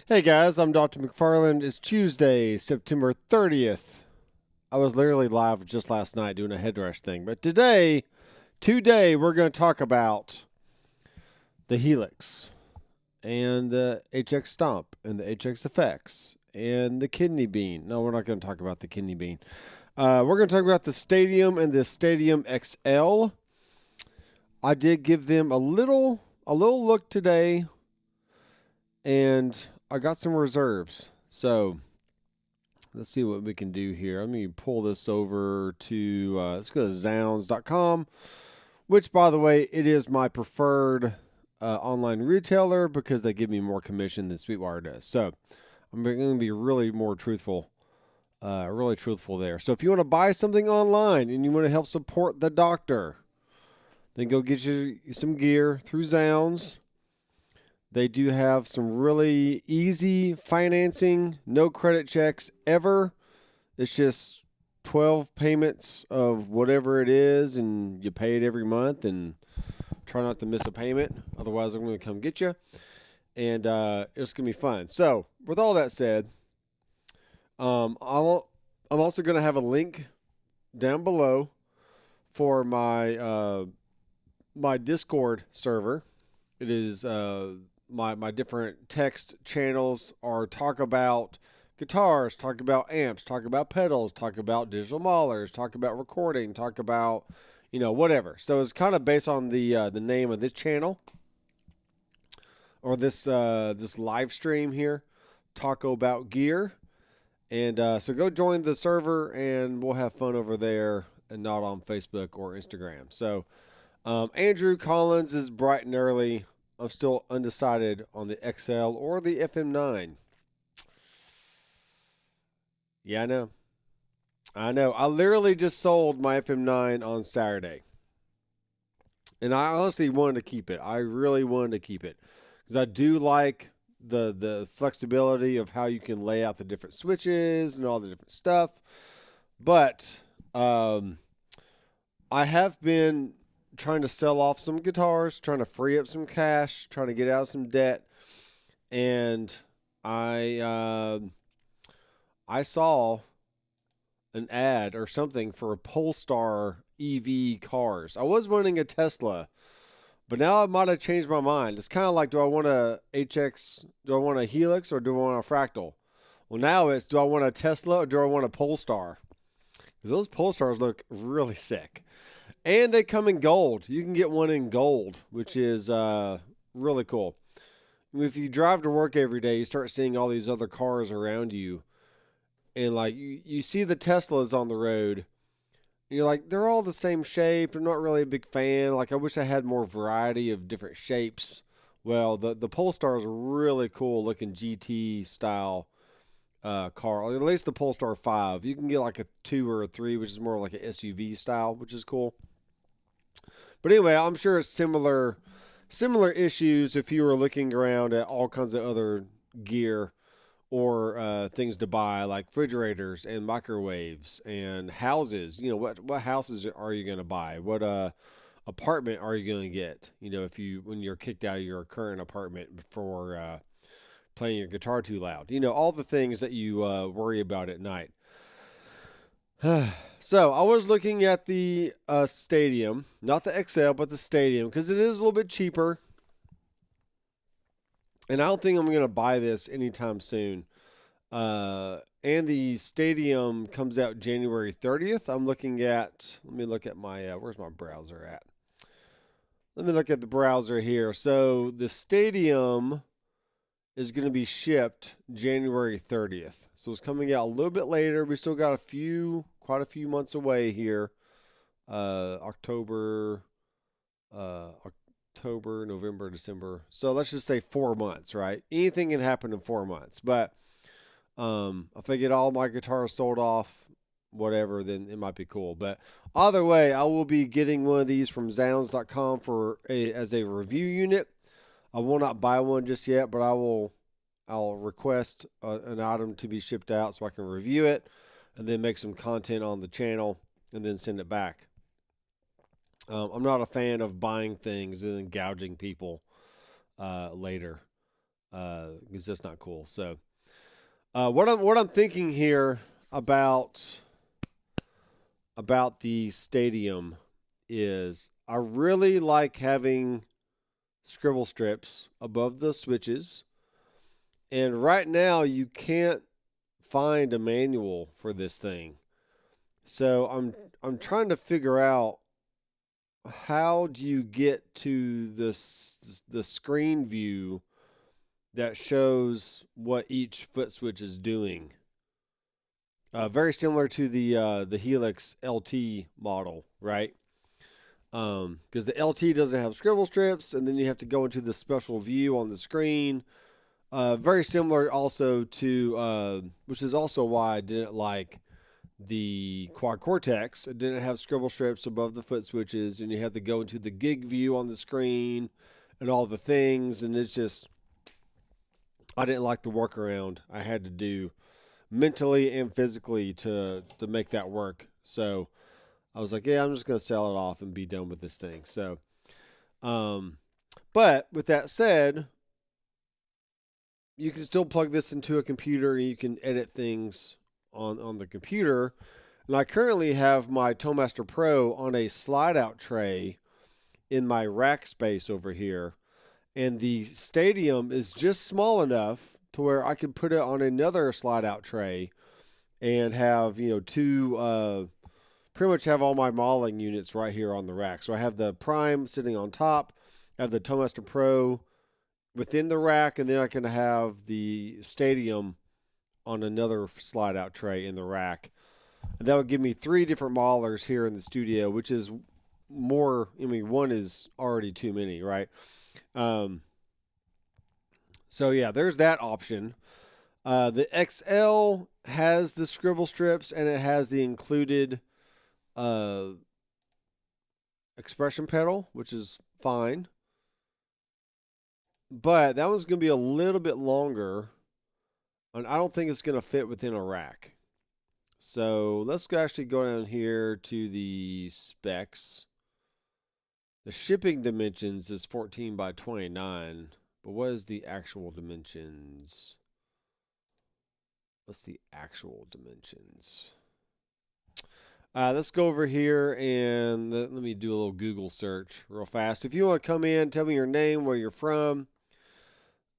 Hey guys, I'm Doctor McFarland. It's Tuesday, September 30th. I was literally live just last night doing a head rush thing, but today we're going to talk about the Helix and the HX Stomp and the HX Effects and the kidney bean. No, we're not going to talk about the kidney bean. We're going to talk about the Stadium and the Stadium XL. I did give them a little look today, and I got some reserves. So let's see what we can do here. Let me pull this over to, let's go to zounds.com, which, by the way, it is my preferred online retailer because they give me more commission than Sweetwater does. So I'm going to be really truthful there. So if you want to buy something online and you want to help support the doctor, then go get you some gear through Zounds. They do have some really easy financing, no credit checks ever. It's just 12 payments of whatever it is, and you pay it every month, and try not to miss a payment. Otherwise, I'm going to come get you, and it's going to be fun. So with all that said, I'm also going to have a link down below for my my Discord server. It is my different text channels are talk about guitars, talk about amps, talk about pedals, talk about digital maulers, talk about recording, talk about, whatever. So it's kind of based on the name of this channel or this live stream here, Tac-O-Bout Gear. And so go join the server and we'll have fun over there and not on Facebook or Instagram. So Andrew Collins is bright and early. I'm still undecided on the XL or the FM9. Yeah, I know. I literally just sold my FM9 on Saturday. And I honestly wanted to keep it. I really wanted to keep it. Because I do like the flexibility of how you can lay out the different switches and all the different stuff. But I have been trying to sell off some guitars, trying to free up some cash, trying to get out of some debt. And I saw an ad or something for a Polestar EV cars. I was wanting a Tesla, but now I might have changed my mind. It's kind of like, do I want a HX, do I want a Helix, or do I want a Fractal? Well, now it's, do I want a Tesla or do I want a Polestar? Because those Polestars look really sick. And they come in gold. You can get one in gold, which is really cool. If you drive to work every day, you start seeing all these other cars around you. And like you see the Teslas on the road. And you're like, they're all the same shape. I'm not really a big fan. Like, I wish I had more variety of different shapes. Well, the Polestar is a really cool looking GT style car. At least the Polestar 5. You can get like a 2 or a 3, which is more like an SUV style, which is cool. But anyway, I'm sure it's similar issues if you were looking around at all kinds of other gear or things to buy, like refrigerators and microwaves and houses. What houses are you going to buy? What apartment are you going to get? When you're kicked out of your current apartment for playing your guitar too loud. All the things that you worry about at night. So I was looking at the Stadium, not the XL, but the Stadium, because it is a little bit cheaper. And I don't think I'm going to buy this anytime soon. And the Stadium comes out January 30th. Let me look at my, where's my browser at? Let me look at the browser here. So the Stadium is going to be shipped January 30th. So it's coming out a little bit later. We still got quite a few months away here. October, November, December. So let's just say 4 months, right? Anything can happen in 4 months. But if I get all my guitars sold off, whatever, then it might be cool. But either way, I will be getting one of these from zounds.com as a review unit. I will not buy one just yet, but I'll request an item to be shipped out so I can review it and then make some content on the channel and then send it back. I'm not a fan of buying things and then gouging people later. because that's not cool. So what I'm thinking here about the stadium is I really like having scribble strips above the switches, and right now you can't find a manual for this thing. So I'm trying to figure out, how do you get to the screen view that shows what each foot switch is doing. Very similar to the Helix LT model, right? Because the LT doesn't have scribble strips, and then you have to go into the special view on the screen. Very similar also to, which is also why I didn't like the Quad Cortex. It didn't have scribble strips above the foot switches, and you had to go into the gig view on the screen and all the things, and it's just, I didn't like the workaround I had to do mentally and physically to make that work. So I was like, yeah, I'm just going to sell it off and be done with this thing. So, but with that said, you can still plug this into a computer and you can edit things on the computer. And I currently have my Toastmaster Pro on a slide out tray in my rack space over here. And the stadium is just small enough to where I could put it on another slide out tray and have, two, pretty much have all my modeling units right here on the rack. So I have the Prime sitting on top, I have the Toastmaster Pro within the rack, and then I can have the stadium on another slide out tray in the rack. And that would give me 3 different modelers here in the studio, which is more, one is already too many, right? So yeah, there's that option. The XL has the scribble strips, and it has the included expression pedal, which is fine. But that one's going to be a little bit longer, and I don't think it's going to fit within a rack. So let's actually go down here to the specs. The shipping dimensions is 14 by 29, but what is the actual dimensions? What's the actual dimensions? Let's go over here and let me do a little Google search real fast. If you want to come in, tell me your name, where you're from,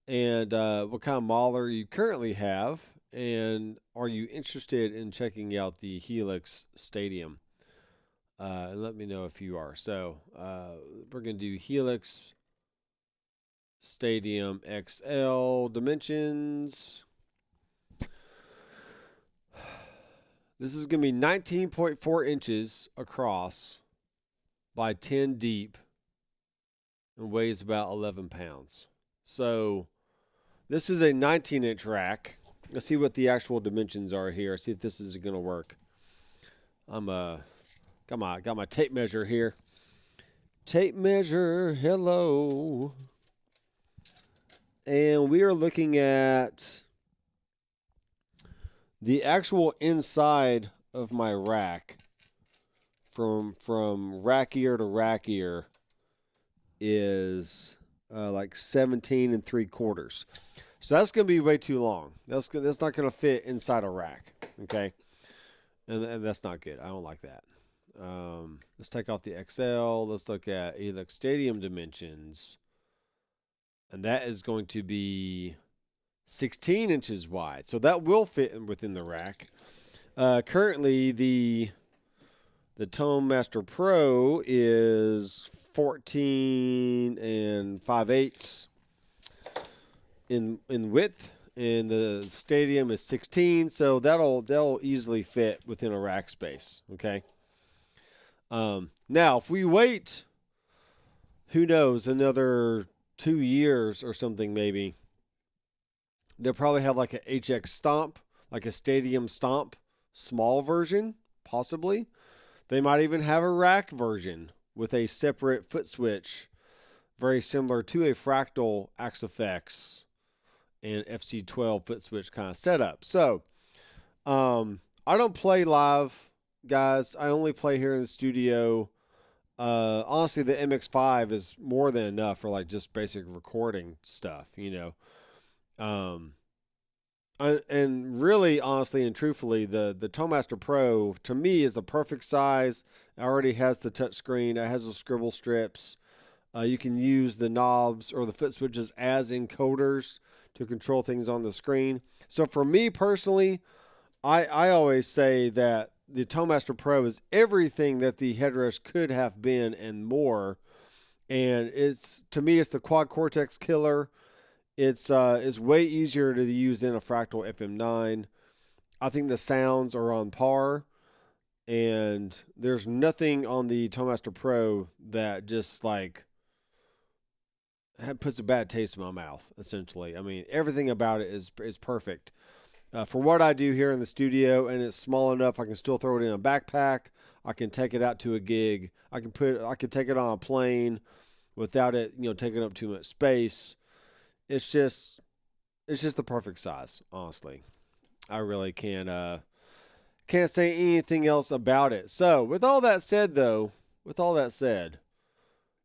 and what kind of modeler you currently have, and are you interested in checking out the Helix Stadium? And let me know if you are. So we're going to do Helix Stadium XL dimensions. This is going to be 19.4 inches across by 10 deep and weighs about 11 pounds. So this is a 19-inch rack. Let's see what the actual dimensions are here. See if this is going to work. Got my tape measure here. Tape measure, hello. And we are looking at the actual inside of my rack from rack ear to rack ear is like 17 3/4. So that's going to be way too long. That's not going to fit inside a rack, okay? And that's not good. I don't like that. Let's take off the XL. Let's look at Helix Stadium dimensions. And that is going to be 16 inches wide. So that will fit within the rack. Currently, the Toastmaster Pro is 14 5/8 in width, and the Stadium is 16. So that'll easily fit within a rack space. Okay. Now, if we wait, who knows, another 2 years or something, maybe, they'll probably have like a HX Stomp, like a Stadium Stomp, small version, possibly. They might even have a rack version with a separate foot switch, very similar to a Fractal Axe-Fx and FC12 foot switch kind of setup. So, I don't play live, guys. I only play here in the studio. Honestly, the MX5 is more than enough for like just basic recording stuff, Um, and really, honestly and truthfully, the Toemaster Pro to me is the perfect size. It already has the touch screen. It has the scribble strips. You can use the knobs or the foot switches as encoders to control things on the screen. So for me personally, I always say that the Toemaster Pro is everything that the headrest could have been and more. And it's to me, it's the quad cortex killer. It's way easier to use than a Fractal FM9. I think the sounds are on par, and there's nothing on the Toemaster Pro that just like puts a bad taste in my mouth. Essentially, I mean everything about it is perfect for what I do here in the studio, and it's small enough I can still throw it in a backpack. I can take it out to a gig. I can take it on a plane without it taking up too much space. It's just the perfect size, honestly. I really can't say anything else about it. So, with all that said,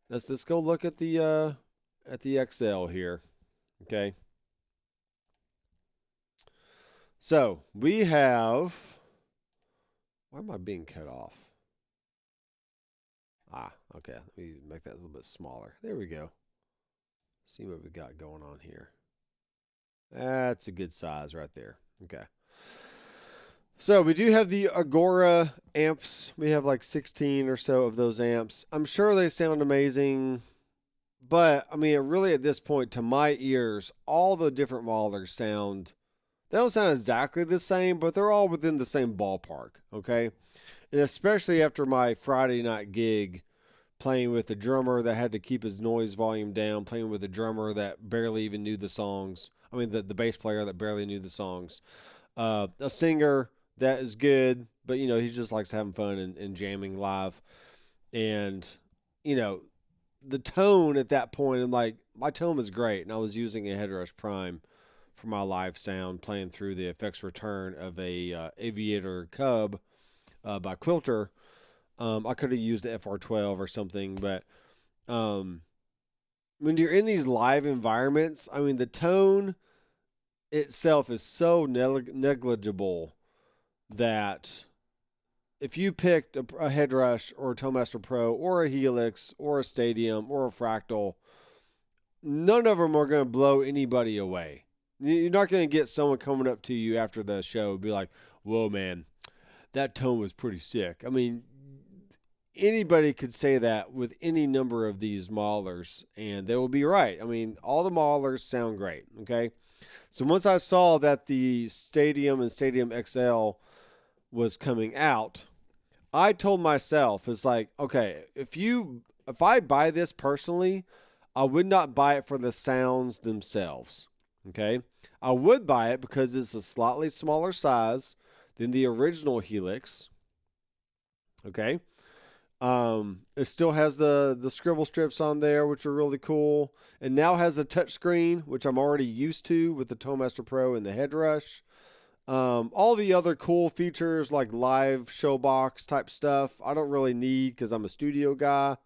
let's go look at the XL here. Okay. So we have. Why am I being cut off? Okay. Let me make that a little bit smaller. There we go. See what we got going on here. That's a good size right there. Okay. So we do have the Agora amps. We have like 16 or so of those amps. I'm sure they sound amazing, but I mean, really at this point, to my ears, all the different modelers they don't sound exactly the same, but they're all within the same ballpark. Okay. And especially after my Friday night gig, playing with a drummer that had to keep his noise volume down, playing with a drummer that barely even knew the songs. I mean, the bass player that barely knew the songs. A singer that is good, but, he just likes having fun and jamming live. And, the tone at that point, and like, my tone was great, and I was using a Headrush Prime for my live sound, playing through the effects return of a Aviator Cub by Quilter. I could have used the FR12 or something, but when you're in these live environments, I mean, the tone itself is so negligible that if you picked a Headrush or a Toemaster Pro or a Helix or a Stadium or a Fractal, none of them are going to blow anybody away. You're not going to get someone coming up to you after the show and be like, whoa, man, that tone was pretty sick. I mean, anybody could say that with any number of these modelers, and they will be right. I mean, all the modelers sound great, okay? So once I saw that the Stadium and Stadium XL was coming out, I told myself, it's like, okay, if I buy this personally, I would not buy it for the sounds themselves, okay? I would buy it because it's a slightly smaller size than the original Helix, okay? It still has the scribble strips on there, which are really cool. And now has a touch screen, which I'm already used to with the Toemaster Pro and the Headrush. All the other cool features like live showbox type stuff, I don't really need because I'm a studio guy.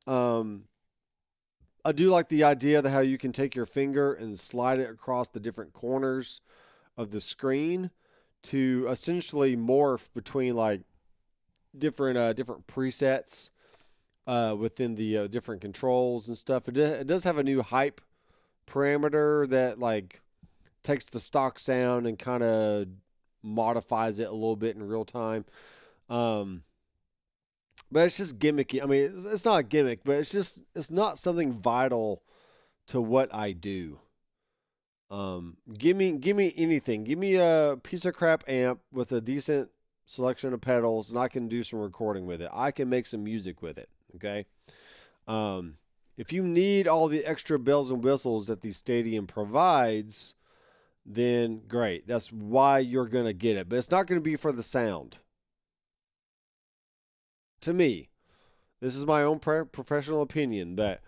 I do like the idea of how you can take your finger and slide it across the different corners of the screen to essentially morph between like different presets within the different controls and stuff. It does have a new hype parameter that like takes the stock sound and kind of modifies it a little bit in real time. But it's just gimmicky. I mean, it's not a gimmick, but it's not something vital to what I do. Give me anything. Give me a piece of crap amp with a decent selection of pedals, and I can do some recording with it. I can make some music with it. Okay. If you need all the extra bells and whistles that the Stadium provides, then great. That's why you're going to get it. But it's not going to be for the sound. To me, this is my own professional opinion, that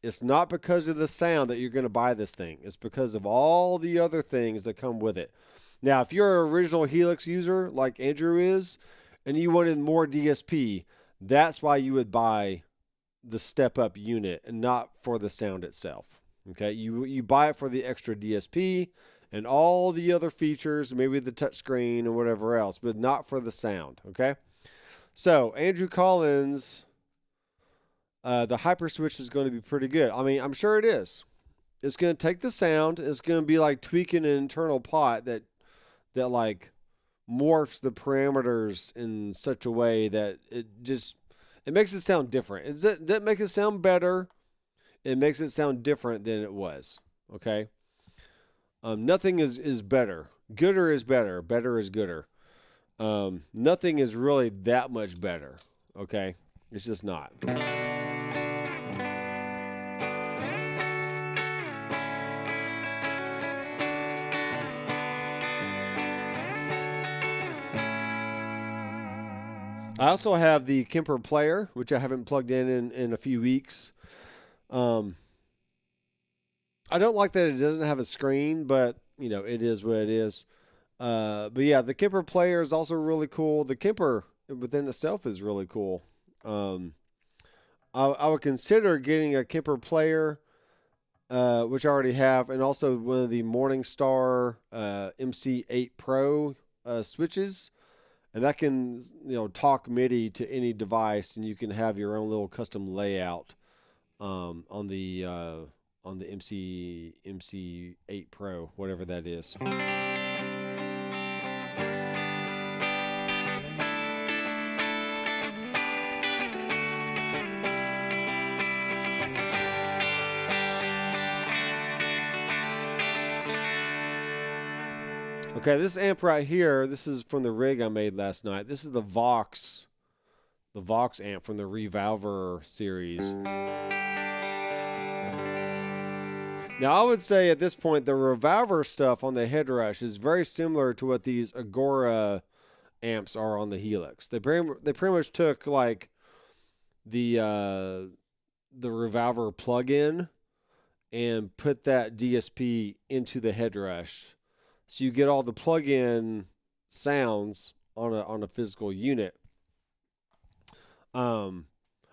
it's not because of the sound that you're going to buy this thing. It's because of all the other things that come with it. Now, if you're an original Helix user like Andrew is, and you wanted more DSP, that's why you would buy the step-up unit and not for the sound itself. Okay, you buy it for the extra DSP and all the other features, maybe the touchscreen and whatever else, but not for the sound. Okay, so Andrew Collins, the hyper switch is going to be pretty good. I mean, I'm sure it is. It's going to take the sound. It's going to be like tweaking an internal pot that like morphs the parameters in such a way that it makes it sound different. It doesn't make it sound better. It makes it sound different than it was. Okay. Nothing is better. Gooder is better. Better is gooder. Nothing is really that much better. Okay. It's just not. I also have the Kemper player, which I haven't plugged in a few weeks. I don't like that it doesn't have a screen, but it is what it is. But yeah, the Kemper player is also really cool. The Kemper within itself is really cool. I would consider getting a Kemper player, which I already have, and also one of the Morningstar MC8 Pro switches. And that can, talk MIDI to any device, and you can have your own little custom layout on the MC8 Pro, whatever that is. Okay, this amp right here, this is from the rig I made last night. This is the Vox amp from the Revolver series. Now, I would say at this point, the Revolver stuff on the Headrush is very similar to what these Agora amps are on the Helix. They pretty much took like the Revolver plug-in and put that DSP into the Headrush. So you get all the plug-in sounds on a physical unit. I'm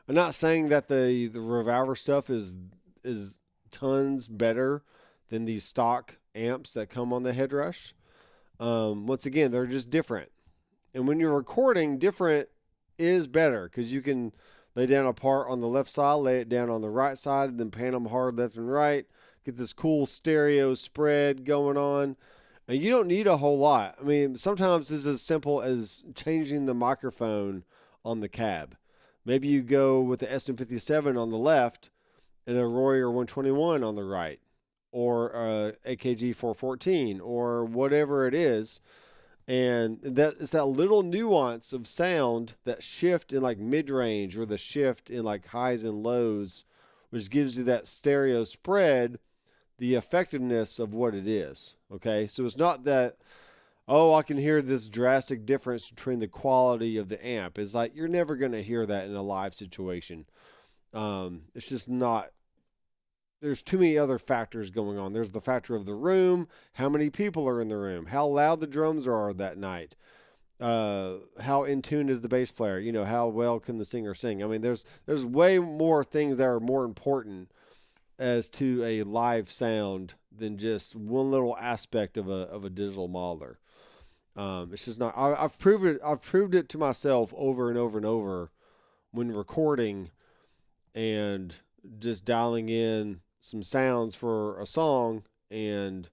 not saying that the Revolver stuff is tons better than these stock amps that come on the Headrush. Once again, they're just different. And when you're recording, different is better because you can lay down a part on the left side, lay it down on the right side, and then pan them hard left and right. Get this cool stereo spread going on. And you don't need a whole lot. I mean, sometimes it's as simple as changing the microphone on the cab. Maybe you go with the SM57 on the left and a Royer 121 on the right, or AKG 414, or whatever it is. And it's that little nuance of sound, that shift in like mid-range or the shift in like highs and lows, which gives you that stereo spread, the effectiveness of what it is. Okay, so it's not that, I can hear this drastic difference between the quality of the amp. It's like you're never going to hear that in a live situation. It's just not. There's too many other factors going on. There's the factor of the room, how many people are in the room, how loud the drums are that night, how in tune is the bass player, how well can the singer sing. I mean, there's way more things that are more important as to a live sound than just one little aspect of a digital modeler. It's just not. I've proved it to myself over and over and over when recording and just dialing in some sounds for a song, and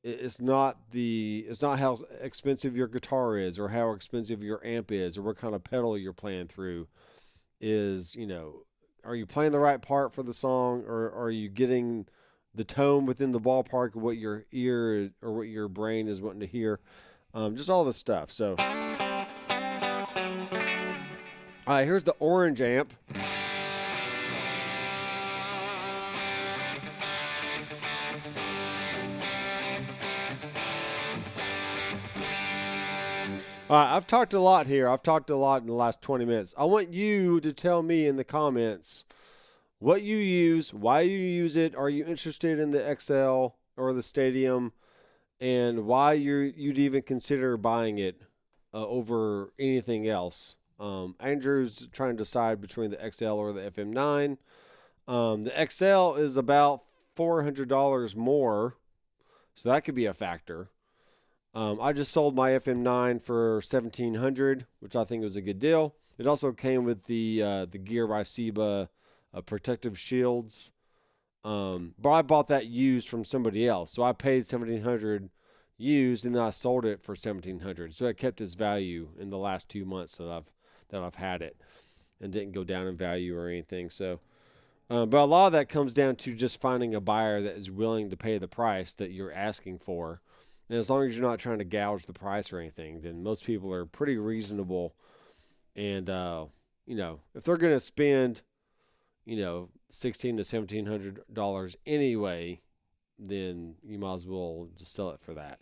it's not how expensive your guitar is or how expensive your amp is or what kind of pedal you're playing through. Are you playing the right part for the song, or are you getting the tone within the ballpark of what your ear or what your brain is wanting to hear? Just all this stuff. So, all right, here's the orange amp. All right, I've talked a lot here. I've talked a lot in the last 20 minutes. I want you to tell me in the comments what you use, why you use it. Are you interested in the XL or the Stadium, and why you'd even consider buying it over anything else? Andrew's trying to decide between the XL or the FM9. The XL is about $400 more, so that could be a factor. I just sold my FM9 for $1,700, which I think was a good deal. It also came with the Gear by Seba protective shields, but I bought that used from somebody else, so I paid $1,700 used, and then I sold it for $1,700. So it kept its value in the last 2 months that I've had it, and didn't go down in value or anything. So, but a lot of that comes down to just finding a buyer that is willing to pay the price that you're asking for. And as long as you're not trying to gouge the price or anything, then most people are pretty reasonable. And if they're going to spend, $1,600 to $1,700 anyway, then you might as well just sell it for that.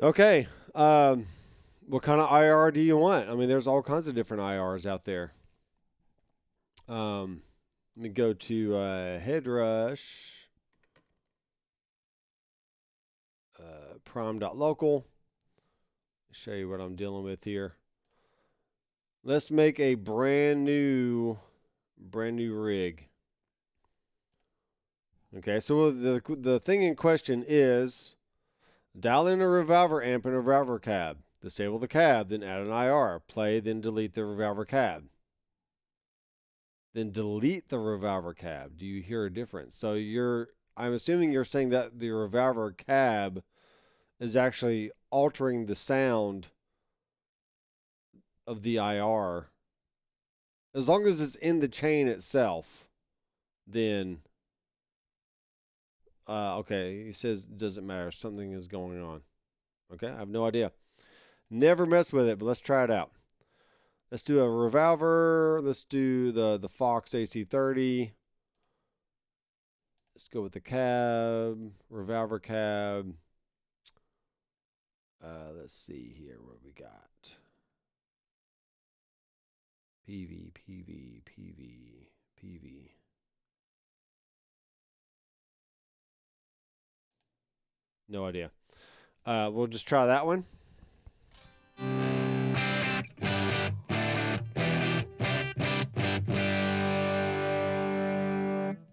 Okay. What kind of IR do you want? I mean, there's all kinds of different IRs out there. Let me go to Headrush, prime.local. Show you what I'm dealing with here. Let's make a brand new rig. Okay, so the thing in question is dial in a revolver amp and a revolver cab. Disable the cab, then add an IR. Play, then delete the revolver cab. Then delete the revolver cab. Do you hear a difference? So I'm assuming you're saying that the revolver cab is actually altering the sound of the IR. As long as it's in the chain itself, then okay, he says it doesn't matter. Something is going on. Okay, I have no idea. Never messed with it, but let's try it out. Let's do a revolver. Let's do the Fox AC30. Let's go with the cab, revolver cab. Let's see here what we got. PV. No idea. We'll just try that one.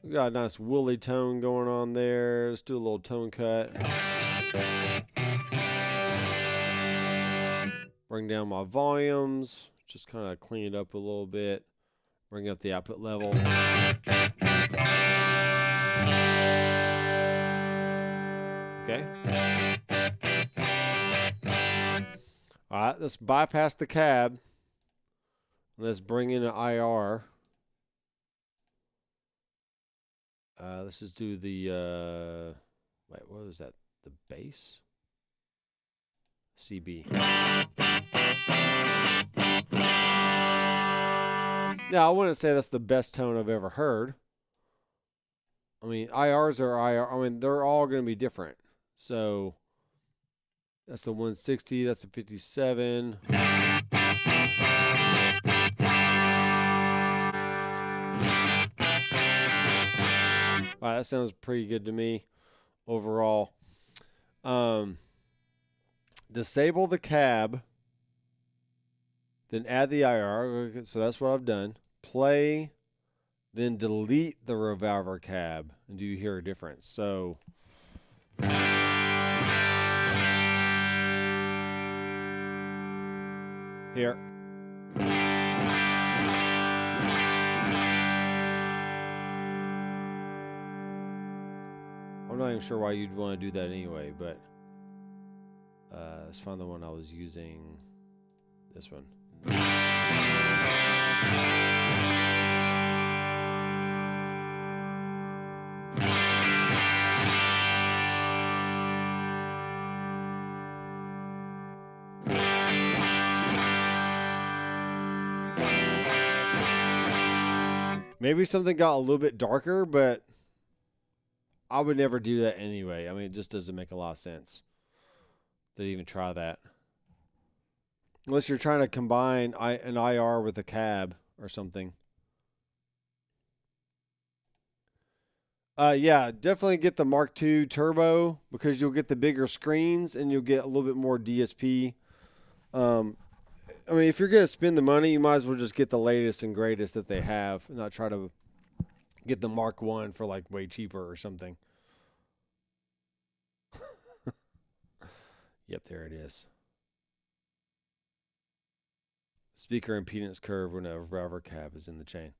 We got a nice woolly tone going on there. Let's do a little tone cut. Bring down my volumes. Just kind of clean it up a little bit. Bring up the output level. Okay. All right, let's bypass the cab. Let's bring in an IR. Let's just do the, wait, what was that? The bass? CB. Now, I wouldn't say that's the best tone I've ever heard. I mean, IRs are IR. I mean, they're all going to be different. So, that's the 160. That's the 57. All right, that sounds pretty good to me overall. Disable the cab, then add the IR. Okay, so that's what I've done. Play, then delete the revolver cab. And do you hear a difference? So here. I'm not even sure why you'd want to do that anyway, but let's find the one I was using. This one. Maybe something got a little bit darker, but I would never do that anyway. I mean, it just doesn't make a lot of sense to even try that. Unless you're trying to combine an IR with a cab or something. Yeah, definitely get the Mark II Turbo because you'll get the bigger screens and you'll get a little bit more DSP. I mean, if you're going to spend the money, you might as well just get the latest and greatest that they have and not try to get the Mark I for like way cheaper or something. Yep, there it is. Speaker impedance curve when a revolver cab is in the chain.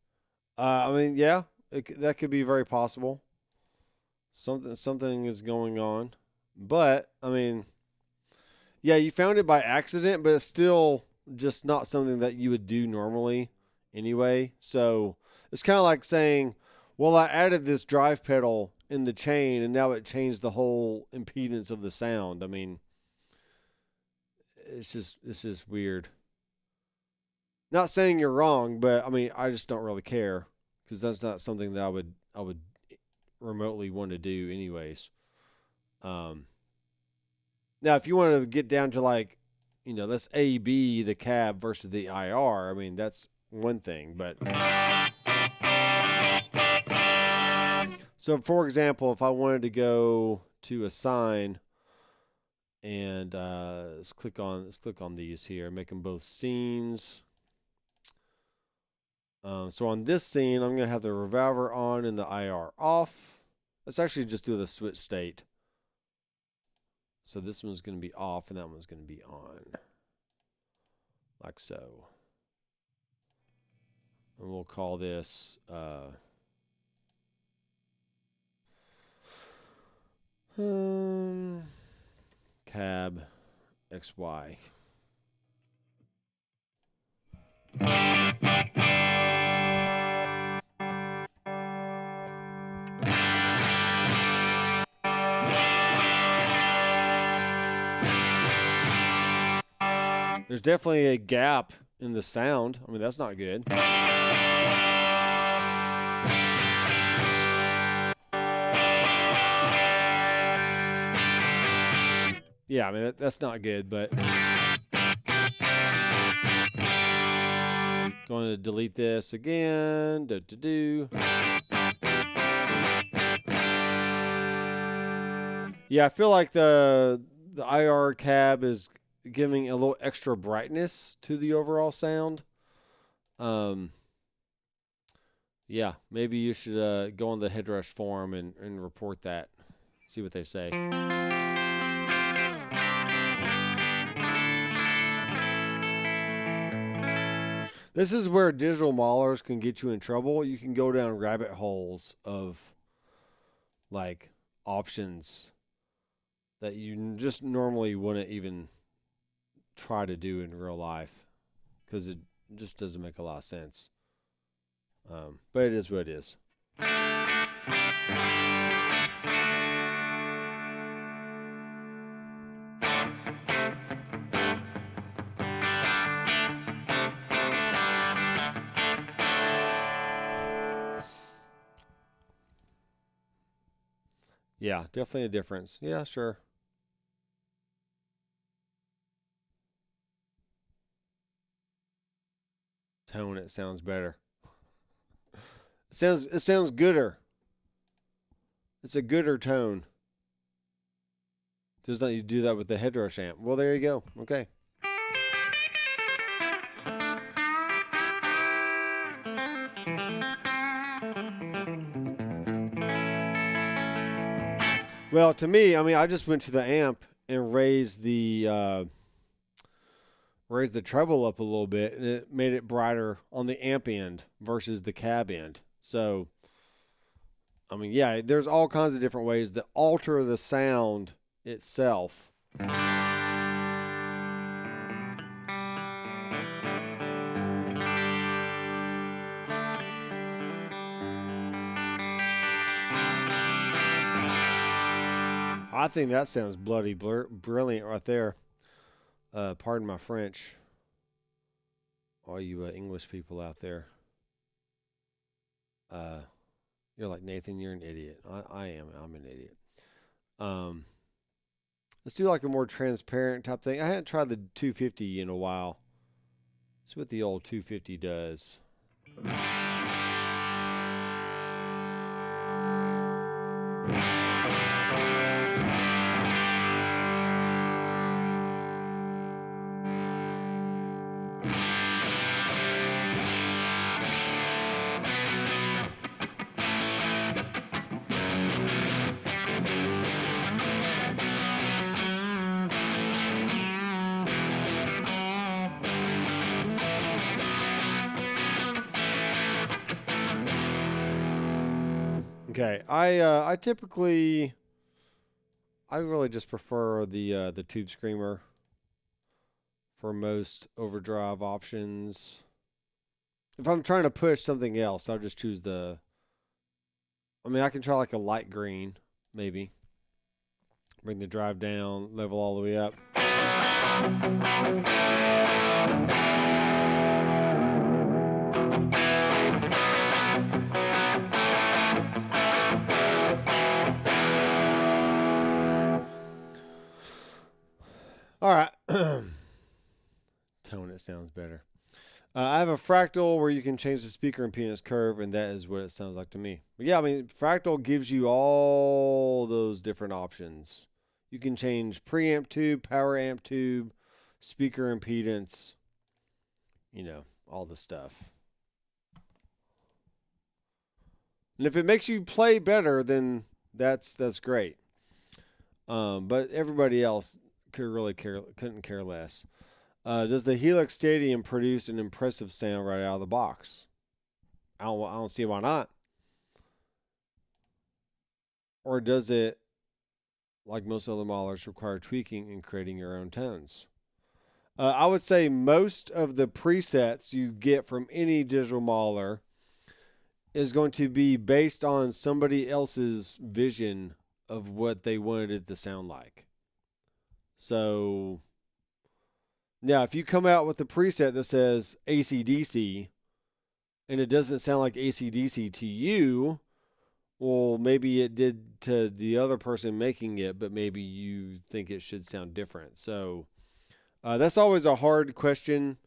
I mean, yeah, that could be very possible. Something is going on, but I mean, yeah, you found it by accident, but it's still just not something that you would do normally anyway. So it's kind of like saying, well, I added this drive pedal in the chain and now it changed the whole impedance of the sound. I mean, it's just weird. Not saying you're wrong, but I mean, I just don't really care because that's not something that I would remotely want to do anyways. Now, if you want to get down to like, let's A/B the cab versus the IR. I mean, that's one thing, but so for example, if I wanted to go to a sign and let's click on these here, make them both scenes. So on this scene, I'm going to have the revolver on and the IR off. Let's actually just do the switch state. So this one's going to be off and that one's going to be on. Like so. And we'll call this cab XY. There's definitely a gap in the sound. I mean, that's not good. Yeah, I mean, that's not good, but going to delete this again. Yeah, I feel like the IR cab is giving a little extra brightness to the overall sound. Yeah, maybe you should go on the Headrush forum and report that. See what they say. This is where digital maulers can get you in trouble. You can go down rabbit holes of like options that you just normally wouldn't even try to do in real life because it just doesn't make a lot of sense. But it is what it is. Yeah, definitely a difference. Yeah, sure. Tone, it sounds better. It sounds gooder. It's a gooder tone. Just not you do that with the Headrush amp. Well, there you go. Okay. Well, to me, I mean, I just went to the amp and raised the treble up a little bit, and it made it brighter on the amp end versus the cab end. So, I mean, yeah, there's all kinds of different ways that alter the sound itself. I think that sounds bloody brilliant right there. Pardon my French. All you English people out there. You're like, Nathan, you're an idiot. I am. I'm an idiot. Let's do like a more transparent type thing. I hadn't tried the 250 in a while. Let's see what the old 250 does. Okay, I typically I really just prefer the Tube Screamer for most overdrive options. If I'm trying to push something else, I'll just choose the. I mean, I can try like a light green, maybe. Bring the drive down, level all the way up. All right. Tone, it sounds better. I have a fractal where you can change the speaker impedance curve, and that is what it sounds like to me. But yeah, I mean, fractal gives you all those different options. You can change preamp tube, power amp tube, speaker impedance, you know, all the stuff. And if it makes you play better, then that's great. But everybody else couldn't care less. Does the Helix Stadium produce an impressive sound right out of the box? I don't see why not. Or does it, like most other modelers, require tweaking and creating your own tones? I would say most of the presets you get from any digital modeler is going to be based on somebody else's vision of what they wanted it to sound like. So, now if you come out with a preset that says AC/DC and it doesn't sound like AC/DC to you, well, maybe it did to the other person making it, but maybe you think it should sound different. So, that's always a hard question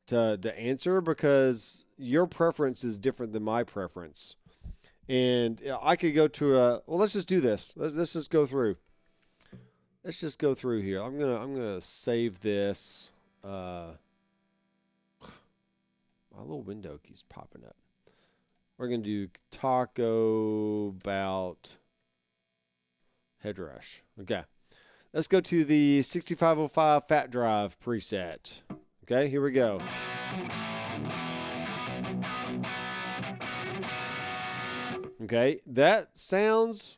to answer because your preference is different than my preference. And I could go to well, let's just do this. Let's just go through. Let's just go through here. I'm gonna save this. My little window keeps popping up. We're gonna do Tac-O-Bout head rush. Okay. Let's go to the 6505 Fat Drive preset. Okay, here we go. Okay, that sounds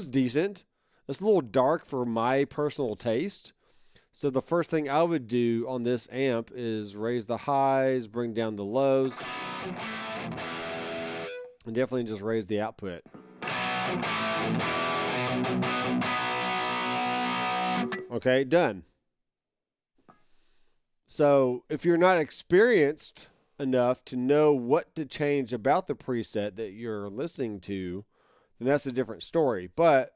decent. It's a little dark for my personal taste. So the first thing I would do on this amp is raise the highs, bring down the lows, and definitely just raise the output. Okay, done. So if you're not experienced enough to know what to change about the preset that you're listening to, then that's a different story. But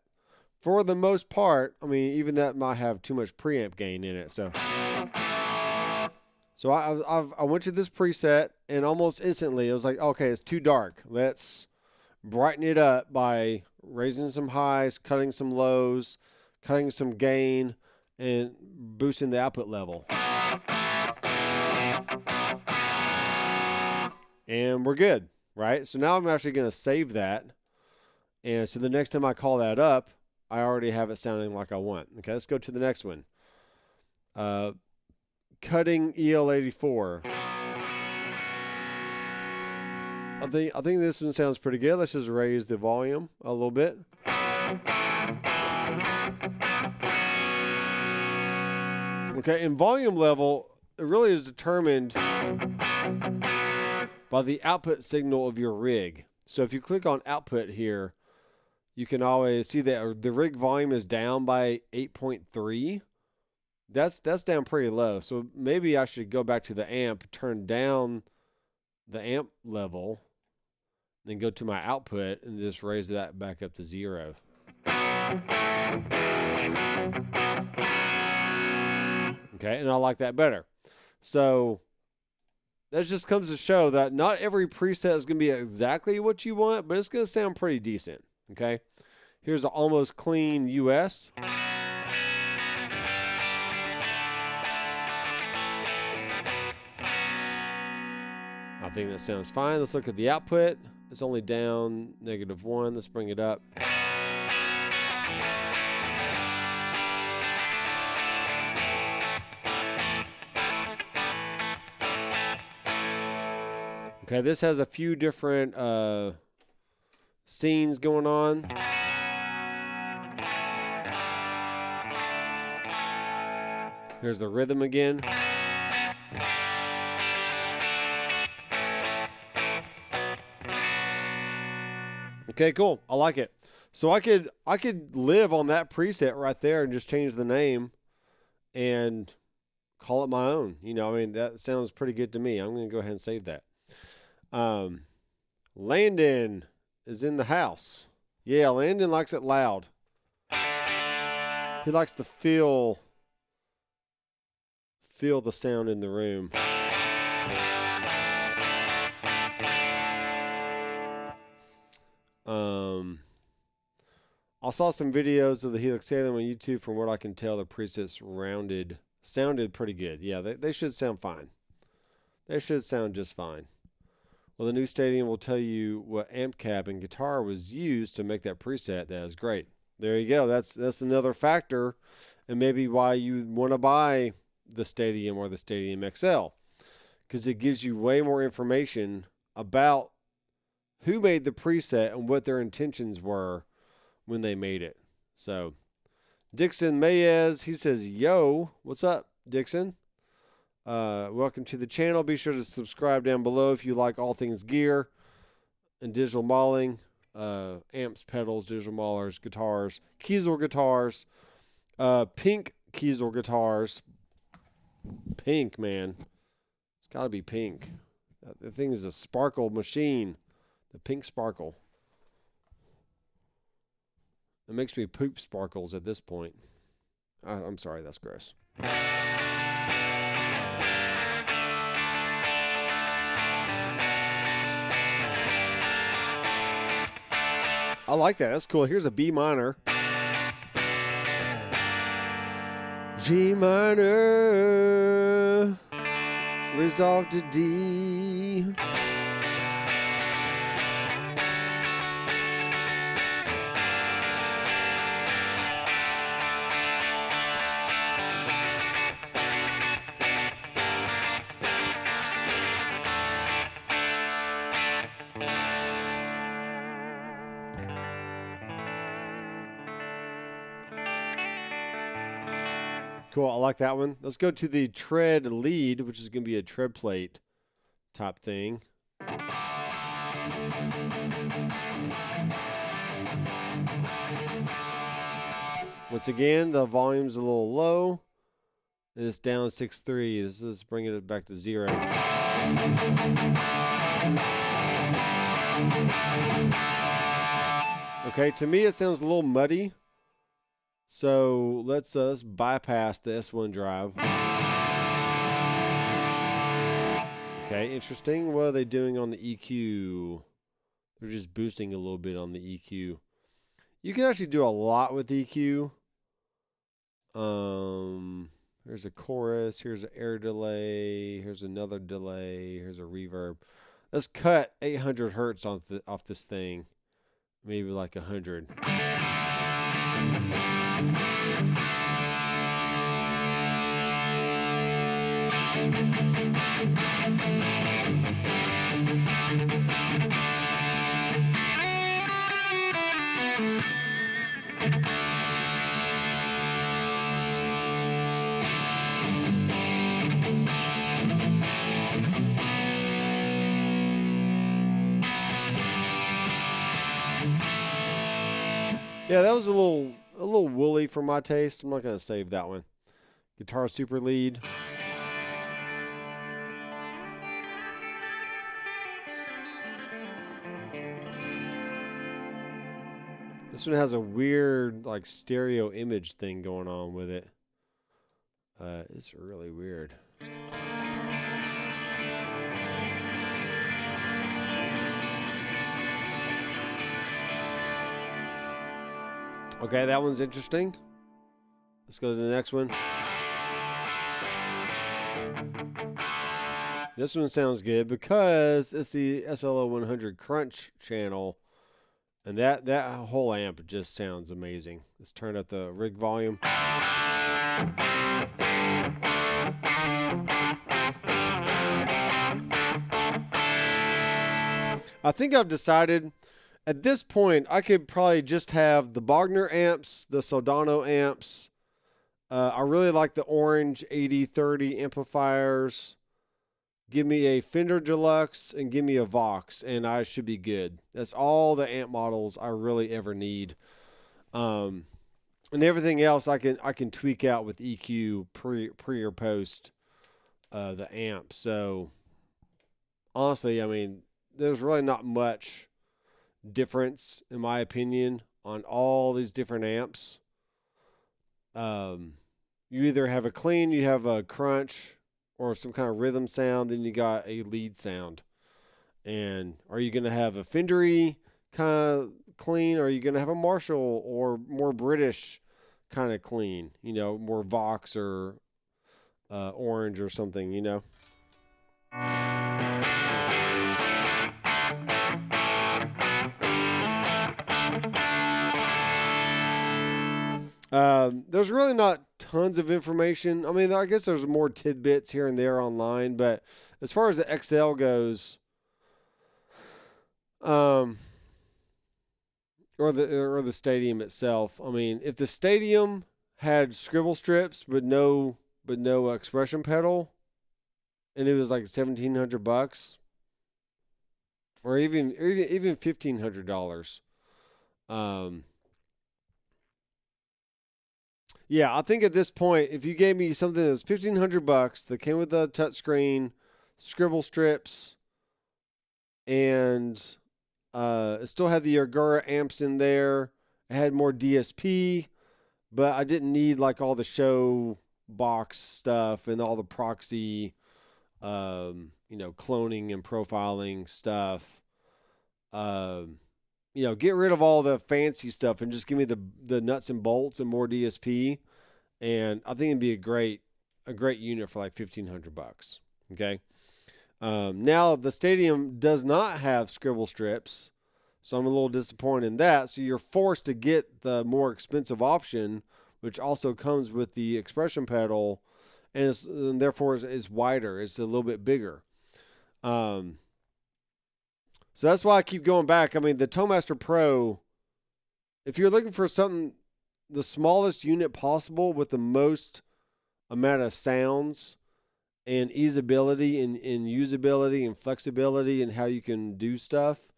for the most part, I mean, even that might have too much preamp gain in it. So I went to this preset and almost instantly it was like, okay, it's too dark. Let's brighten it up by raising some highs, cutting some lows, cutting some gain, and boosting the output level. And we're good, right? So now I'm actually going to save that. And so the next time I call that up, I already have it sounding like I want. Okay, let's go to the next one. Cutting EL84. I think this one sounds pretty good. Let's just raise the volume a little bit. Okay, and volume level, it really is determined by the output signal of your rig. So if you click on output here, you can always see that the rig volume is down by 8.3. That's down pretty low. So maybe I should go back to the amp, turn down the amp level, then go to my output and just raise that back up to 0. Okay, and I like that better. So that just comes to show that not every preset is going to be exactly what you want, but it's going to sound pretty decent. Okay, here's an almost clean US. I think that sounds fine. Let's look at the output. It's only down -1. Let's bring it up. Okay, this has a few different scenes going on. Here's the rhythm again. Okay, cool. I like it. So I could live on that preset right there and just change the name and call it my own. You know, I mean, that sounds pretty good to me. I'm going to go ahead and save that. Landon is in the house. Yeah, Landon likes it loud. He likes to feel the sound in the room. I saw some videos of the Helix Stadium on YouTube. From what I can tell, the presets sounded pretty good. Yeah, they should sound fine. They should sound just fine. Well, the new Stadium will tell you what amp cab and guitar was used to make that preset. That is great. There you go. That's another factor, and maybe why you want to buy the Stadium or the Stadium XL, because it gives you way more information about who made the preset and what their intentions were when they made it. So Dixon Mayes, he says, yo, what's up, Dixon? Welcome to the channel. Be sure to subscribe down below if you like all things gear and digital mauling, amps, pedals, digital maulers, guitars, Kiesel guitars, pink Kiesel guitars. Pink, man. It's got to be pink. The thing is a sparkle machine. The pink sparkle. It makes me poop sparkles at this point. I'm sorry, that's gross. I like that. That's cool. Here's a B minor. G minor. Resolved to D. Cool, I like that one. Let's go to the tread lead, which is going to be a tread plate type thing. Once again, the volume's a little low. It's down 6.3. Let's bring it back to 0. Okay, to me it sounds a little muddy. So let's bypass the S1 drive. Okay, interesting. What are they doing on the EQ? They're just boosting a little bit on the EQ. You can actually do a lot with EQ. Here's a chorus. Here's an air delay. Here's another delay. Here's a reverb. Let's cut 800 hertz off this thing. Maybe like 100. Yeah, that was a little woolly for my taste. I'm not going to save that one. Guitar super lead. This one has a weird, like, stereo image thing going on with it. It's really weird. Okay, that one's interesting. Let's go to the next one. This one sounds good because it's the SLO 100 Crunch channel. And that whole amp just sounds amazing. Let's turn up the rig volume. I think I've decided at this point I could probably just have the Bogner amps, the Soldano amps. I really like the orange 8030 amplifiers. Give me a Fender Deluxe and give me a Vox, and I should be good. That's all the amp models I really ever need. And everything else I can tweak out with EQ pre or post the amp. So honestly, I mean, there's really not much difference in my opinion on all these different amps. You either have a clean, you have a crunch, or some kind of rhythm sound, then you got a lead sound. And are you going to have a Fendery kind of clean, or are you going to have a Marshall or more British kind of clean? You know, more Vox or Orange or something, you know? There's really not tons of information. I mean, I guess there's more tidbits here and there online, but as far as the XL goes, or the stadium itself, I mean, if the stadium had scribble strips but no expression pedal, and it was like $1,700, or even $1,500. Yeah, I think at this point, if you gave me something that was $1,500 that came with a touchscreen, scribble strips, and it still had the Agura amps in there, it had more DSP, but I didn't need like all the show box stuff and all the proxy, cloning and profiling stuff. Get rid of all the fancy stuff and just give me the nuts and bolts and more DSP. And I think it'd be a great unit for like $1,500. Okay. Now the stadium does not have scribble strips, so I'm a little disappointed in that. So you're forced to get the more expensive option, which also comes with the expression pedal, and therefore is wider. It's a little bit bigger. So that's why I keep going back. I mean, the ToneMaster Pro, if you're looking for something, the smallest unit possible with the most amount of sounds and easeability and usability and flexibility and how you can do stuff,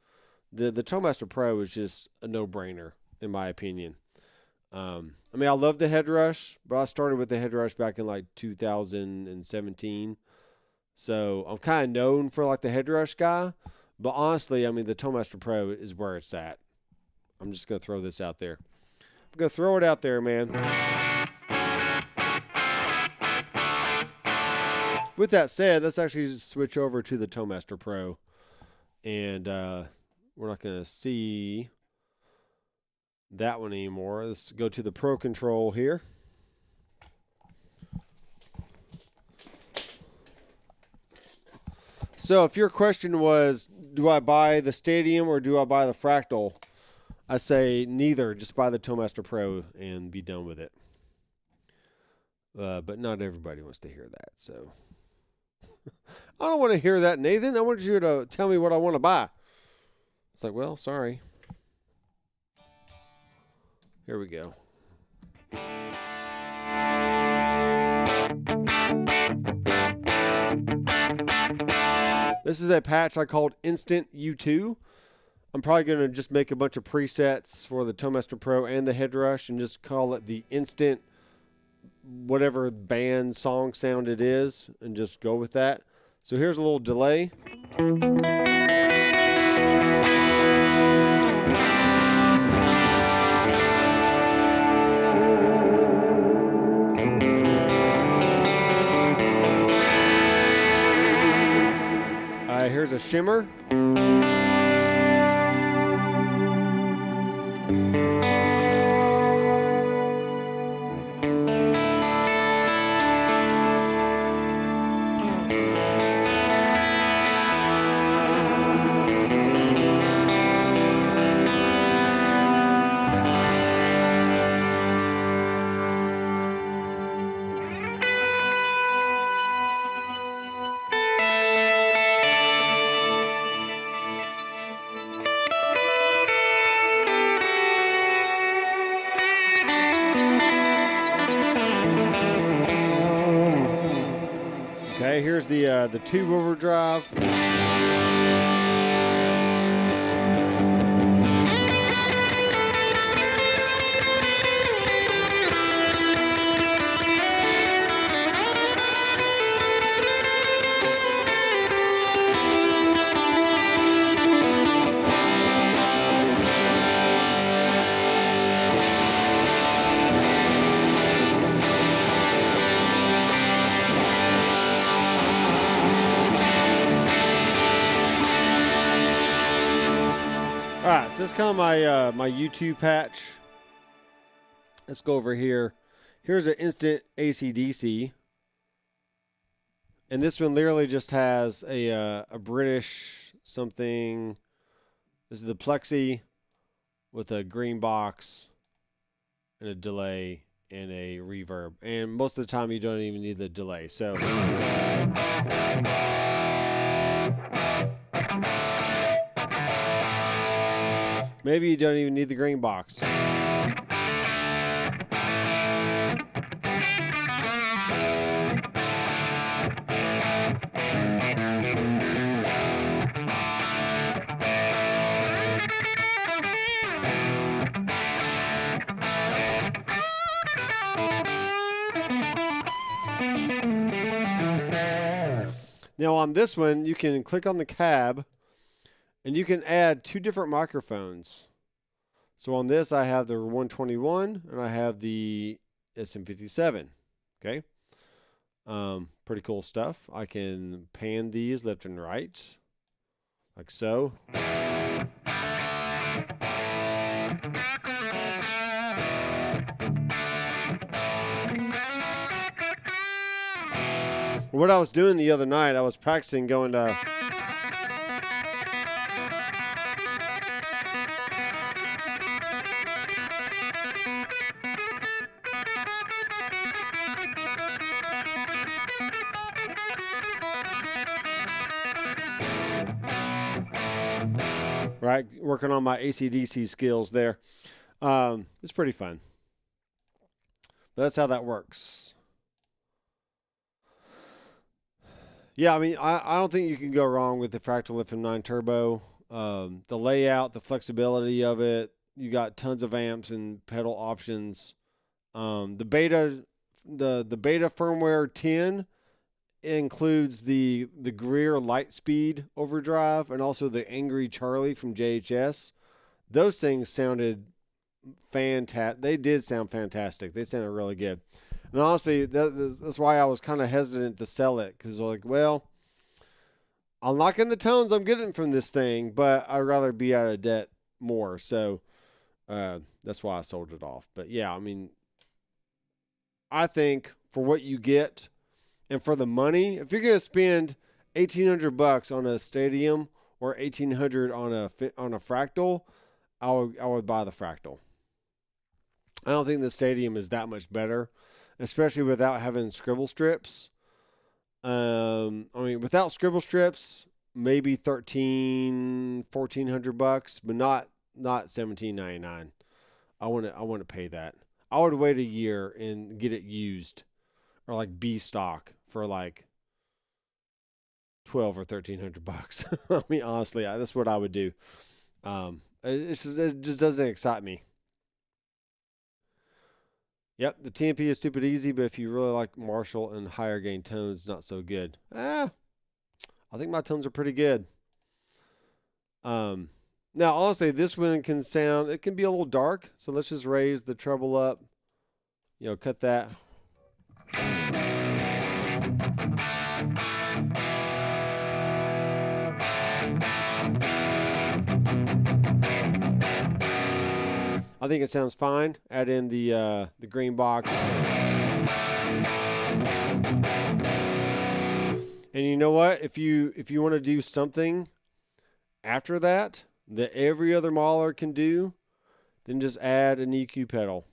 the ToneMaster Pro is just a no-brainer, in my opinion. I mean, I love the Headrush, but I started with the Headrush back in like 2017. So I'm kind of known for like the Headrush guy. But honestly, I mean, the ToneMaster Pro is where it's at. I'm just going to throw this out there. I'm going to throw it out there, man. With that said, let's actually switch over to the ToneMaster Pro. And we're not going to see that one anymore. Let's go to the Pro Control here. So if your question was, do I buy the Stadium or do I buy the Fractal? I say neither. Just buy the ToneMaster Pro and be done with it. But not everybody wants to hear that. So I don't want to hear that, Nathan. I want you to tell me what I want to buy. It's like, well, sorry. Here we go. This is a patch I called Instant U2. I'm probably going to just make a bunch of presets for the ToneMaster Pro and the Headrush and just call it the Instant whatever band song sound it is and just go with that. So here's a little delay. Okay, here's a shimmer. Okay, here's the tube overdrive. All right, so this is kind of my my YouTube patch. Let's go over here. Here's an instant AC/DC, and this one literally just has a British something. This is the Plexi with a green box and a delay and a reverb, and most of the time you don't even need the delay. So. Maybe you don't even need the green box. Now on this one, you can click on the cab and you can add two different microphones. So on this, I have the 121 and I have the SM57. Okay. Pretty cool stuff. I can pan these left and right, like so. What I was doing the other night, I was practicing going to... Right, working on my AC/DC skills there. It's pretty fun. But that's how that works. Yeah, I mean, I don't think you can go wrong with the Fractal FM9 Turbo. The layout, the flexibility of it, you got tons of amps and pedal options. The beta firmware 10 includes the Greer Lightspeed overdrive and also the Angry Charlie from JHS. Those things sounded fantastic. They did sound fantastic. They sounded really good. And honestly, that's why I was kind of hesitant to sell it, because like, well, I'm liking the tones I'm getting from this thing, but I'd rather be out of debt more. So that's why I sold it off. But yeah, I mean, I think for what you get and for the money, if you're going to spend $1,800 on a Stadium or $1,800 on a Fractal, I would buy the Fractal. I don't think the Stadium is that much better, especially without having scribble strips. I mean, without scribble strips, maybe $1,400, but not $1,799. I want to pay that. I would wait a year and get it used, or like B stock for like $1,200 or $1,300. I mean, honestly, that's what I would do. It just doesn't excite me. Yep, the TMP is stupid easy, but if you really like Marshall and higher gain tones, not so good. I think my tones are pretty good. Now, honestly, this one can be a little dark, so let's just raise the treble up. You know, cut that. I think it sounds fine. Add in the green box. And you know what? If you want to do something after that every other modeler can do, then just add an EQ pedal.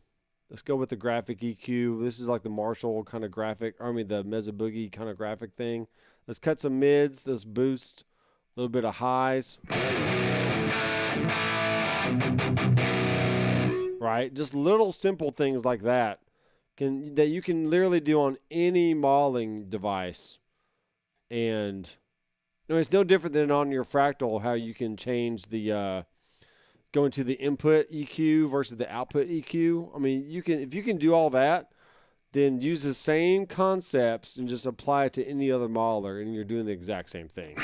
Let's go with the graphic EQ. This is like the Marshall kind of graphic, the Mesa Boogie kind of graphic thing. Let's cut some mids. Let's boost a little bit of highs. Right? Just little simple things like that that you can literally do on any modeling device. And it's no different than on your Fractal, how you can change the go into the input EQ versus the output EQ. I mean, if you can do all that, then use the same concepts and just apply it to any other modeler, and you're doing the exact same thing.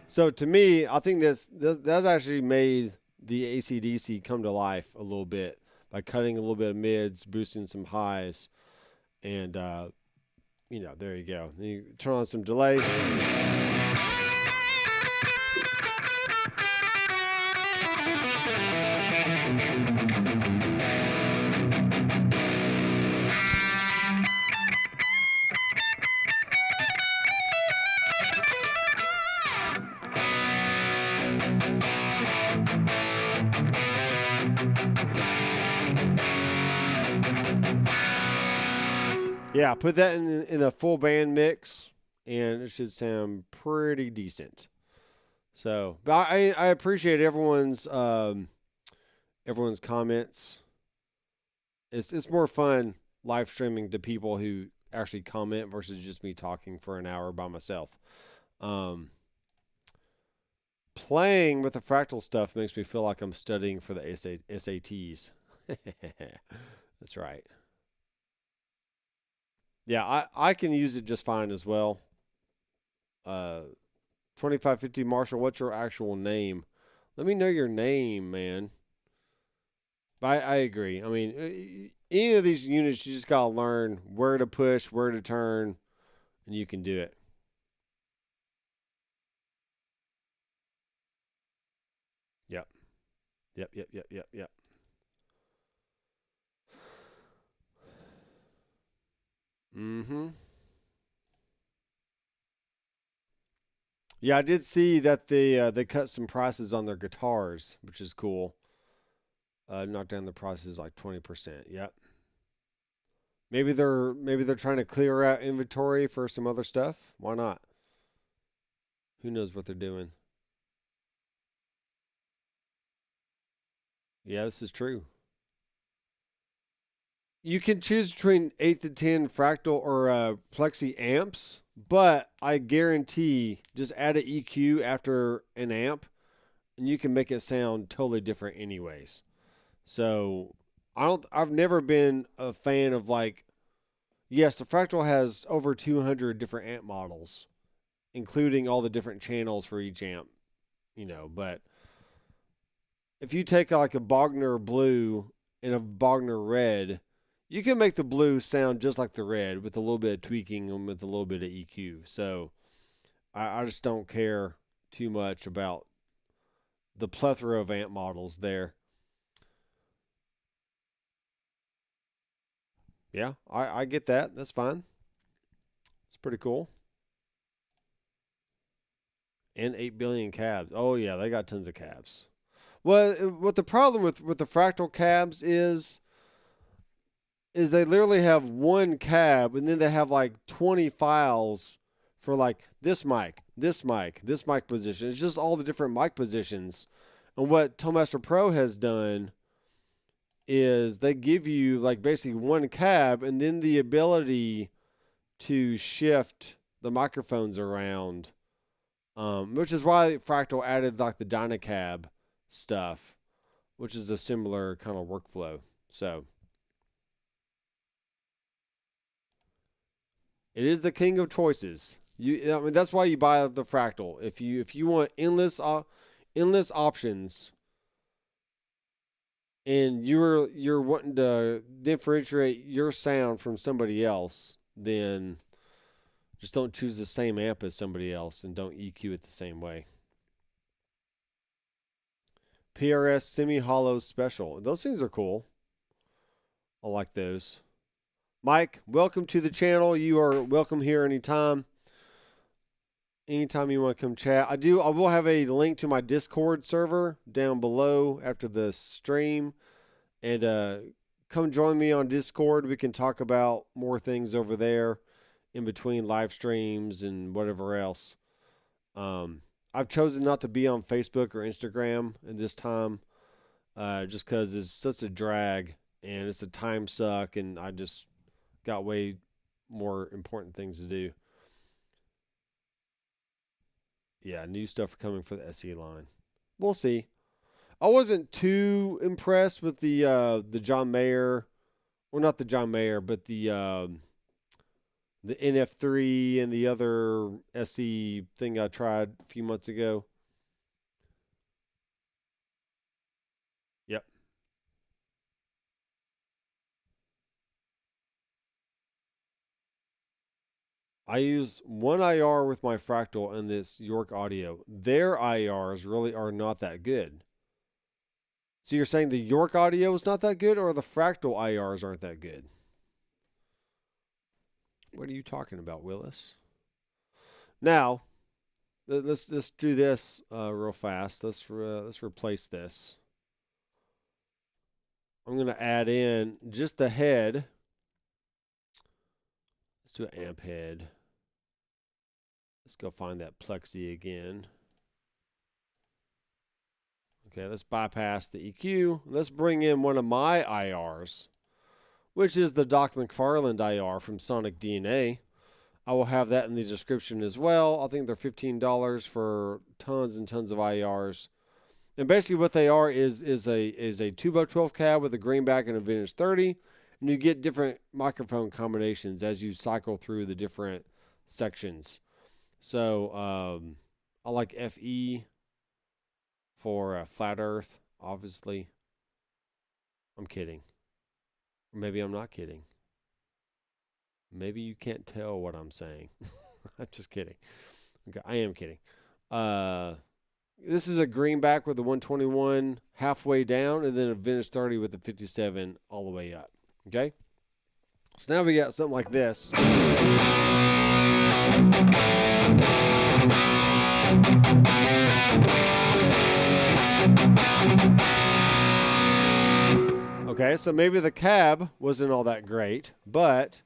So to me, I think that's actually made the AC/DC come to life a little bit by cutting a little bit of mids, boosting some highs, and there you go. Then you turn on some delay. Yeah, put that in a full band mix, and it should sound pretty decent. So, but I appreciate everyone's comments. It's more fun live streaming to people who actually comment versus just me talking for an hour by myself. Playing with the Fractal stuff makes me feel like I'm studying for the SATs. That's right. Yeah, I can use it just fine as well. 2550 Marshall, what's your actual name? Let me know your name, man. I agree. I mean, any of these units, you just got to learn where to push, where to turn, and you can do it. Yep. Yep. Mm-hmm. Yeah, I did see that they cut some prices on their guitars, which is cool. Knocked down the prices like 20%. Yep. Maybe they're trying to clear out inventory for some other stuff. Why not? Who knows what they're doing? Yeah, this is true. You can choose between 8 to 10 fractal or plexi amps, but I guarantee just add an EQ after an amp and you can make it sound totally different anyways. So I've never been a fan of yes, the Fractal has over 200 different amp models, including all the different channels for each amp, but if you take like a Bogner blue and a Bogner red, you can make the blue sound just like the red with a little bit of tweaking and with a little bit of EQ. So I just don't care too much about the plethora of amp models there. Yeah, I get that. That's fine. It's pretty cool. And 8 billion cabs. Oh, yeah, they got tons of cabs. Well, what the problem with the Fractal cabs is they literally have one cab, and then they have like 20 files for like this mic position. It's just all the different mic positions. And what ToneMaster Pro has done is they give you like basically one cab and then the ability to shift the microphones around, which is why Fractal added like the Dynacab stuff, which is a similar kind of workflow. So it is the king of choices. I mean, that's why you buy the Fractal. If you want endless options, and you're wanting to differentiate your sound from somebody else, then just don't choose the same amp as somebody else and don't EQ it the same way. PRS semi-hollow special. Those things are cool. I like those. Mike, welcome to the channel. You are welcome here anytime. Anytime you want to come chat. I will have a link to my Discord server down below after the stream. And come join me on Discord. We can talk about more things over there in between live streams and whatever else. I've chosen not to be on Facebook or Instagram at this time just because it's such a drag and it's a time suck, and I just got way more important things to do. Yeah, new stuff coming for the SE line. We'll see. I wasn't too impressed with the John Mayer, well, not the John Mayer, but the NF3 and the other SE thing I tried a few months ago. Yep. I use one IR with my Fractal and this York Audio. Their IRs really are not that good. So you're saying the York Audio is not that good, or the Fractal IRs aren't that good? What are you talking about, Willis? Now, let's do this real fast. Let's replace this. I'm going to add in just the head. Let's do an amp head. Let's go find that plexi again. Okay, let's bypass the EQ. Let's bring in one of my IRs, which is the Doctor McFarland IR from Sonic DNA. I will have that in the description as well. I think they're $15 for tons and tons of IRs. And basically what they are is a 2x12 cab with a greenback and a vintage 30. And you get different microphone combinations as you cycle through the different sections. So I like FE for Flat Earth, obviously. I'm kidding. Or maybe I'm not kidding. Maybe you can't tell what I'm saying. I'm just kidding. Okay, I am kidding. This is a greenback with the 121 halfway down, and then a vintage 30 with the 57 all the way up. Okay? So now we got something like this. Okay, so maybe the cab wasn't all that great, but,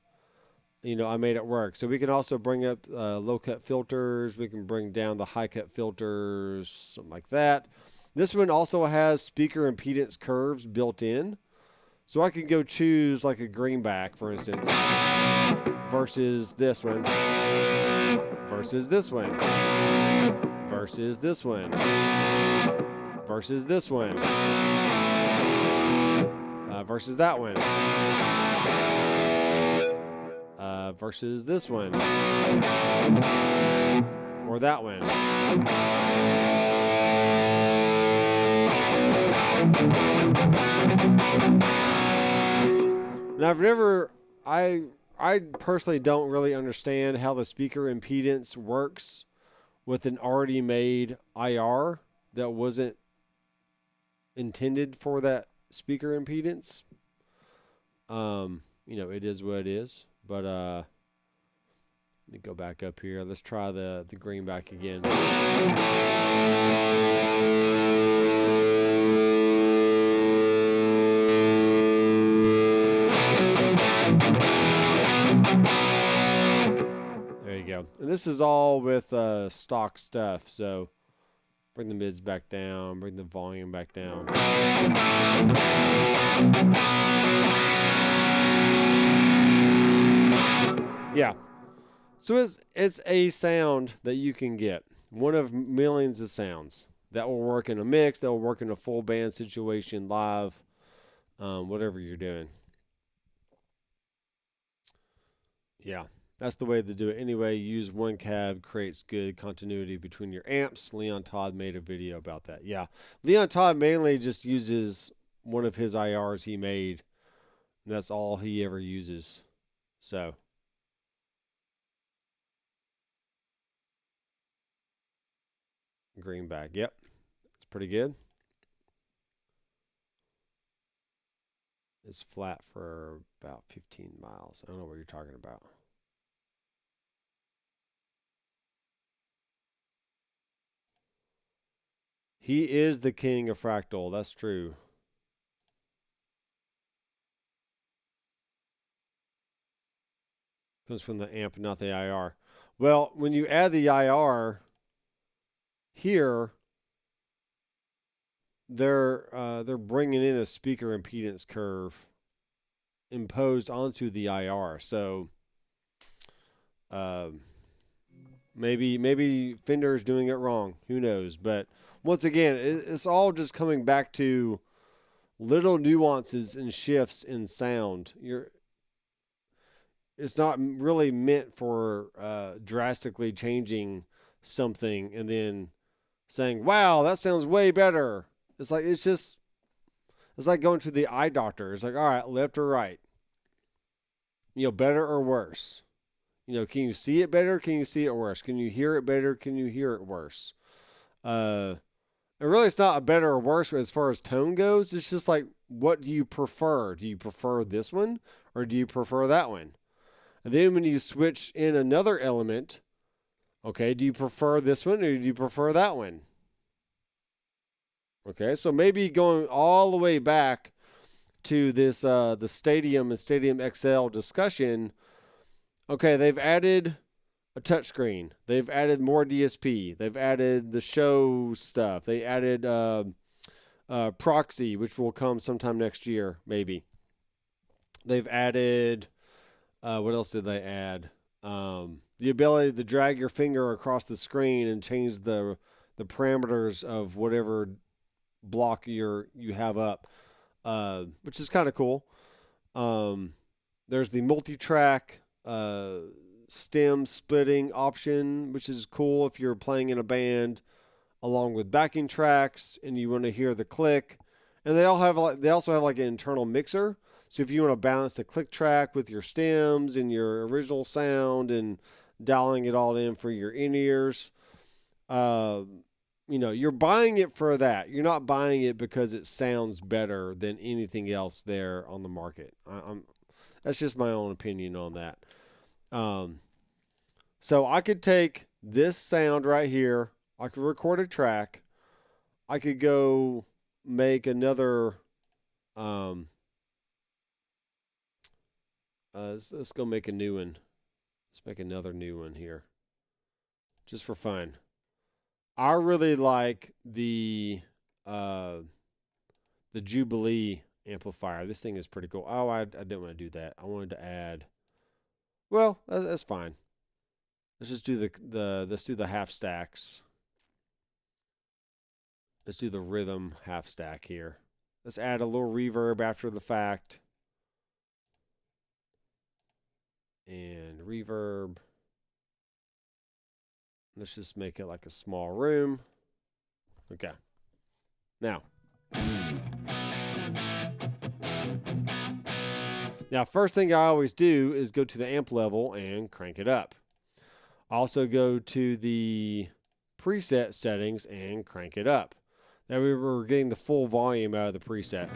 you know, I made it work. So we can also bring up low-cut filters. We can bring down the high-cut filters, something like that. This one also has speaker impedance curves built in. So I can go choose like a greenback, for instance, versus this one, versus this one, versus this one, versus this one, versus that one, versus this one, or that one. Now, I personally don't really understand how the speaker impedance works with an already made IR that wasn't intended for that speaker impedance. You know, it is what it is. But let me go back up here. Let's try the greenback again. There you go. And this is all with stock stuff. So bring the mids back down, bring the volume back down. Yeah. So it's a sound that you can get. One of millions of sounds that will work in a mix, that will work in a full band situation, live, whatever you're doing. Yeah, that's the way to do it. Anyway, use one cab, creates good continuity between your amps. Leon Todd made a video about that. Yeah, Leon Todd mainly just uses one of his IRs he made. And that's all he ever uses. So. Greenback. Yep. It's pretty good. It's flat for about 15 miles. I don't know what you're talking about. He is the king of fractal. That's true. Comes from the amp, not the IR. Well, when you add the IR here, they're bringing in a speaker impedance curve imposed onto the IR. So maybe Fender's doing it wrong. Who knows? But once again, it's all just coming back to little nuances and shifts in sound. It's not really meant for drastically changing something and then saying, "Wow, that sounds way better." It's like going to the eye doctor. It's like, all right, left or right? Better or worse? Can you see it better? Can you see it worse? Can you hear it better? Can you hear it worse? And really, it's not a better or worse as far as tone goes. It's just like, what do you prefer? Do you prefer this one or do you prefer that one? And then when you switch in another element, okay, do you prefer this one or do you prefer that one? Okay, so maybe going all the way back to this the Stadium and Stadium XL discussion. Okay, they've added a touchscreen. They've added more DSP. They've added the show stuff. They added proxy, which will come sometime next year, maybe. They've added, what else did they add? The ability to drag your finger across the screen and change the parameters of whatever block you have up, which is kind of cool. There's the multi-track stem splitting option, which is cool if you're playing in a band along with backing tracks and you want to hear the click. And they also have like an internal mixer. So if you want to balance the click track with your stems and your original sound and dialing it all in for your in-ears, you're buying it for that. You're not buying it because it sounds better than anything else there on the market. That's just my own opinion on that. So I could take this sound right here. I could record a track. I could go make another. Let's go make a new one. Let's make another new one here, just for fun. I really like the Jubilee amplifier. This thing is pretty cool. Oh, I didn't want to do that. I wanted to add. Well, that's fine. Let's just do let's do the half stacks. Let's do the rhythm half stack here. Let's add a little reverb after the fact. And reverb. Let's just make it like a small room. Okay. Now, first thing I always do is go to the amp level and crank it up. Also go to the preset settings and crank it up. That way we're getting the full volume out of the preset.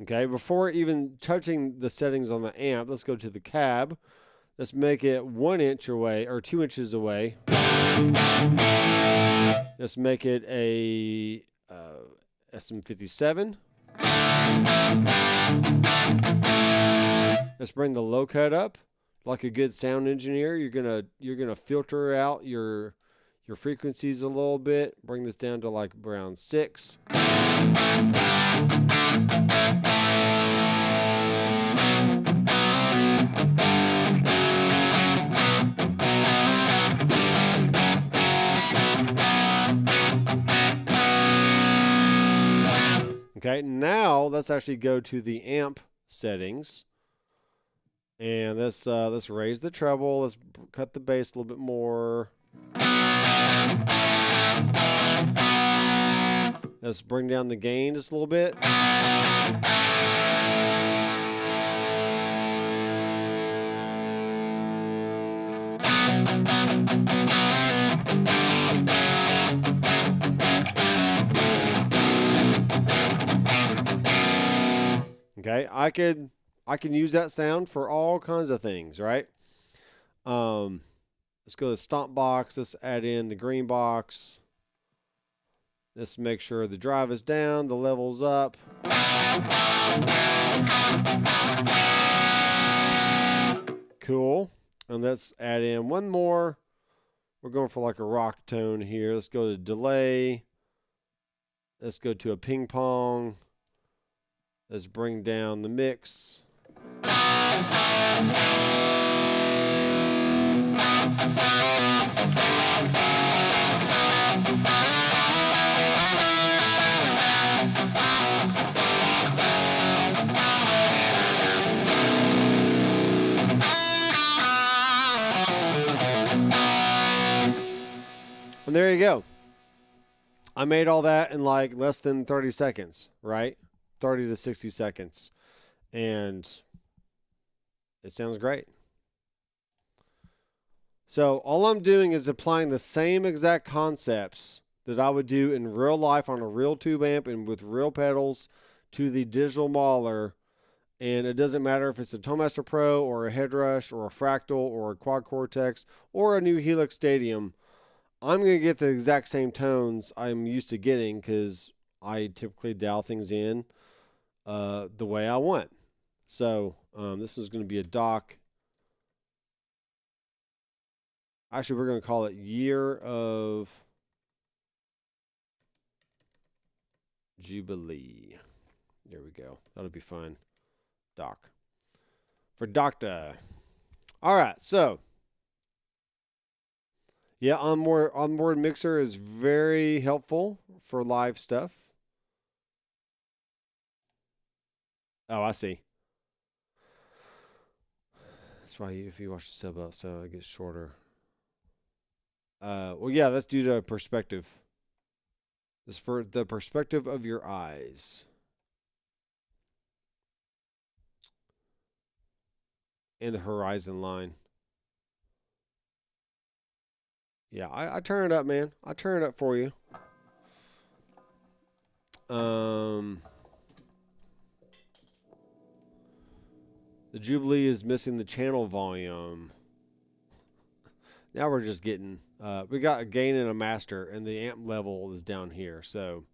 Okay, before even touching the settings on the amp, let's go to the cab. Let's make it 1 inch away or 2 inches away. Let's make it a SM57. Let's bring the low cut up. Like a good sound engineer, you're gonna filter out your frequencies a little bit. Bring this down to like around 6. Okay, now let's actually go to the amp settings. And let's raise the treble. Let's cut the bass a little bit more. Let's bring down the gain just a little bit. Okay, I can use that sound for all kinds of things, right? Let's go to the stomp box. Let's add in the green box. Let's make sure the drive is down, the level's up. Cool. And let's add in one more. We're going for like a rock tone here. Let's go to delay. Let's go to a ping pong. Let's bring down the mix. And there you go. I made all that in like less than 30 seconds, right? 30 to 60 seconds. And it sounds great. So all I'm doing is applying the same exact concepts that I would do in real life on a real tube amp and with real pedals to the digital mauler. And it doesn't matter if it's a ToneMaster Pro or a Headrush or a Fractal or a Quad Cortex or a new Helix Stadium. I'm going to get the exact same tones I'm used to getting because I typically dial things in the way I want. So this is going to be a Doc. Actually, we're going to call it Year of Jubilee. There we go. That'll be fun. Doc. For Doctor. All right, so yeah, onboard mixer is very helpful for live stuff. Oh, I see. That's why if you watch the sub out, so it gets shorter. Well, yeah, let's do the perspective. This for the perspective of your eyes. And the horizon line. Yeah, I turn it up, man. I turn it up for you. The Jubilee is missing the channel volume. Now we're just getting, we got a gain and a master, and the amp level is down here. So,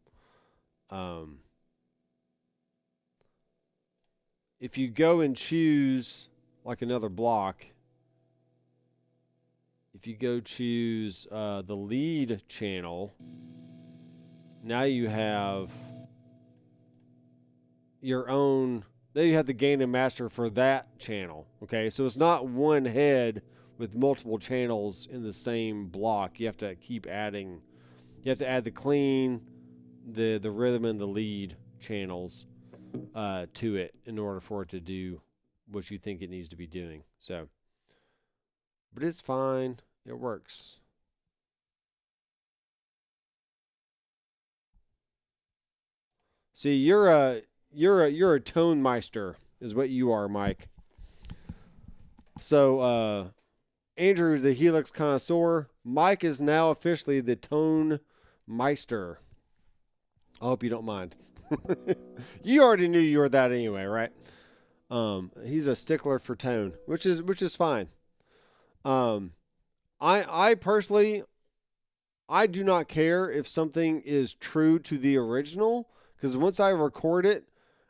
if you go and choose like another block, if you go choose the lead channel, now you have your own, then you have the gain and master for that channel. Okay, so it's not one head with multiple channels in the same block. You have to keep adding, you have to add the clean, the rhythm, and the lead channels to it in order for it to do what you think it needs to be doing. So, but it's fine. It works. See, you're a tone meister is what you are, Mike. So, Andrew is the Helix connoisseur. Mike is now officially the tone meister. I hope you don't mind. You already knew you were that anyway, right? He's a stickler for tone, which is fine. I personally, I do not care if something is true to the original, because once I record it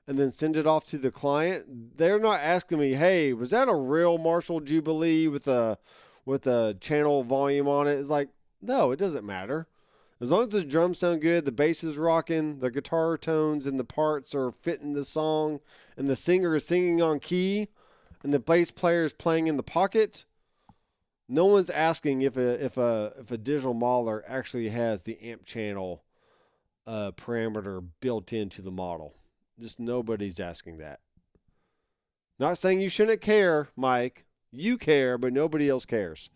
and then send it off to the client, they're not asking me, hey, was that a real Marshall Jubilee with a channel volume on it? It's like, no, it doesn't matter. As long as the drums sound good, the bass is rocking, the guitar tones and the parts are fitting the song, and the singer is singing on key, and the bass player is playing in the pocket, no one's asking if a digital mauler actually has the amp channel parameter built into the model. Just nobody's asking that. Not saying you shouldn't care, Mike. You care, but nobody else cares.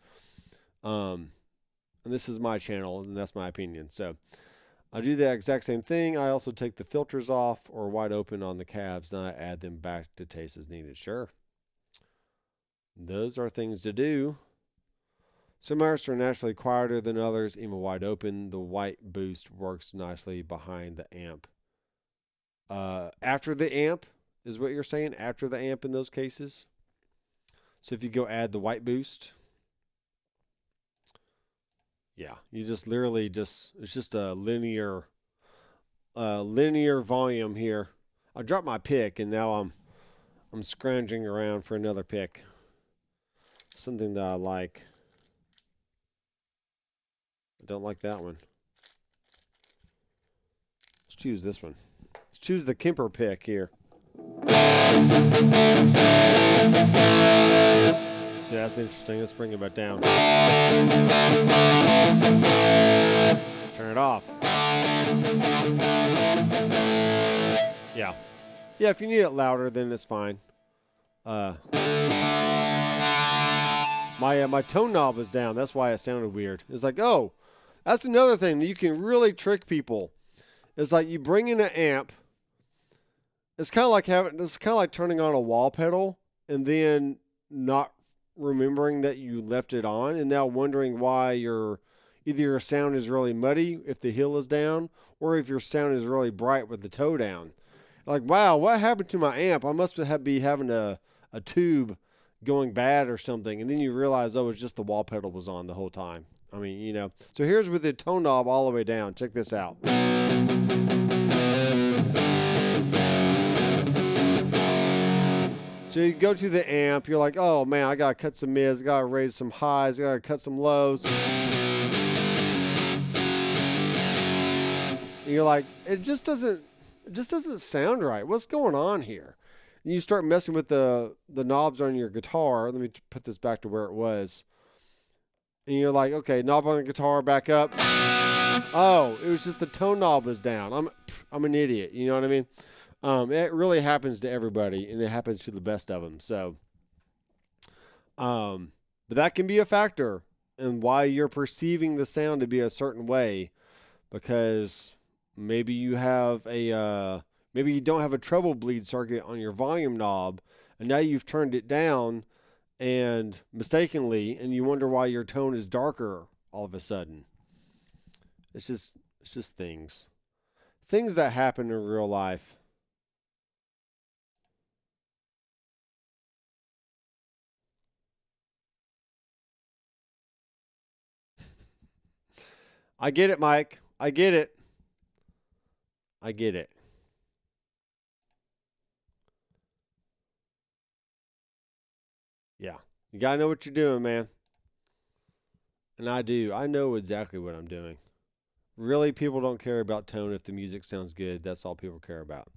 And this is my channel, and that's my opinion. So I do the exact same thing. I also take the filters off or wide open on the cabs, then I add them back to taste as needed. Sure. Those are things to do. Some amps are naturally quieter than others, even wide open. The white boost works nicely behind the amp. After the amp is what you're saying? After the amp in those cases? So if you go add the white boost, yeah, you just literally it's just a linear volume here. I dropped my pick and now I'm scrounging around for another pick. Something that I like. I don't like that one. Let's choose this one. Let's choose the Kemper pick here. See, that's interesting. Let's bring it back down. Let's turn it off. Yeah. Yeah, if you need it louder, then it's fine. My tone knob is down. That's why it sounded weird. It's like, oh, that's another thing that you can really trick people. It's like you bring in an amp. It's kind of like turning on a wall pedal and then not remembering that you left it on and now wondering why either your sound is really muddy if the hill is down or if your sound is really bright with the toe down. Like, wow, what happened to my amp? I must be having a tube going bad or something. And then you realize, oh, it's just the wall pedal was on the whole time. I mean, you know. So here's with the tone knob all the way down. Check this out. So you go to the amp, you're like, oh man, I gotta cut some mids, I gotta raise some highs, I gotta cut some lows. And you're like, it just doesn't sound right. What's going on here? And you start messing with the knobs on your guitar. Let me put this back to where it was. And you're like, okay, knob on the guitar, back up. Oh, it was just the tone knob was down. I'm an idiot. You know what I mean? It really happens to everybody, and it happens to the best of them. So, but that can be a factor in why you're perceiving the sound to be a certain way, because maybe you have maybe you don't have a treble bleed circuit on your volume knob, and now you've turned it down, and mistakenly, and you wonder why your tone is darker all of a sudden. It's just things that happen in real life. I get it, Mike. I get it. I get it. Yeah. You got to know what you're doing, man. And I do. I know exactly what I'm doing. Really, people don't care about tone if the music sounds good. That's all people care about.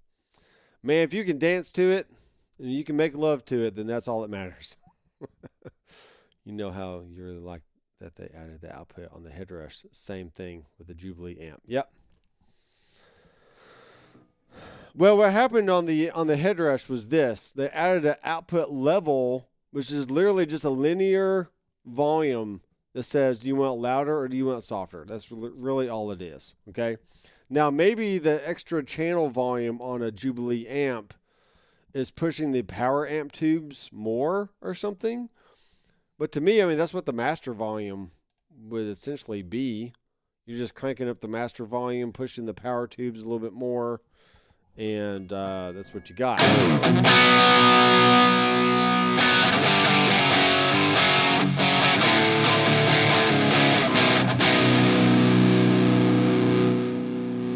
Man, if you can dance to it and you can make love to it, then that's all that matters. You know how you really like that they added the output on the headrush. Same thing with the Jubilee amp. Yep. Well, what happened on the headrush was this. They added an output level, which is literally just a linear volume that says, do you want it louder or do you want it softer? That's really all it is, okay? Now, maybe the extra channel volume on a Jubilee amp is pushing the power amp tubes more or something. But to me, I mean, that's what the master volume would essentially be. You're just cranking up the master volume, pushing the power tubes a little bit more, and that's what you got.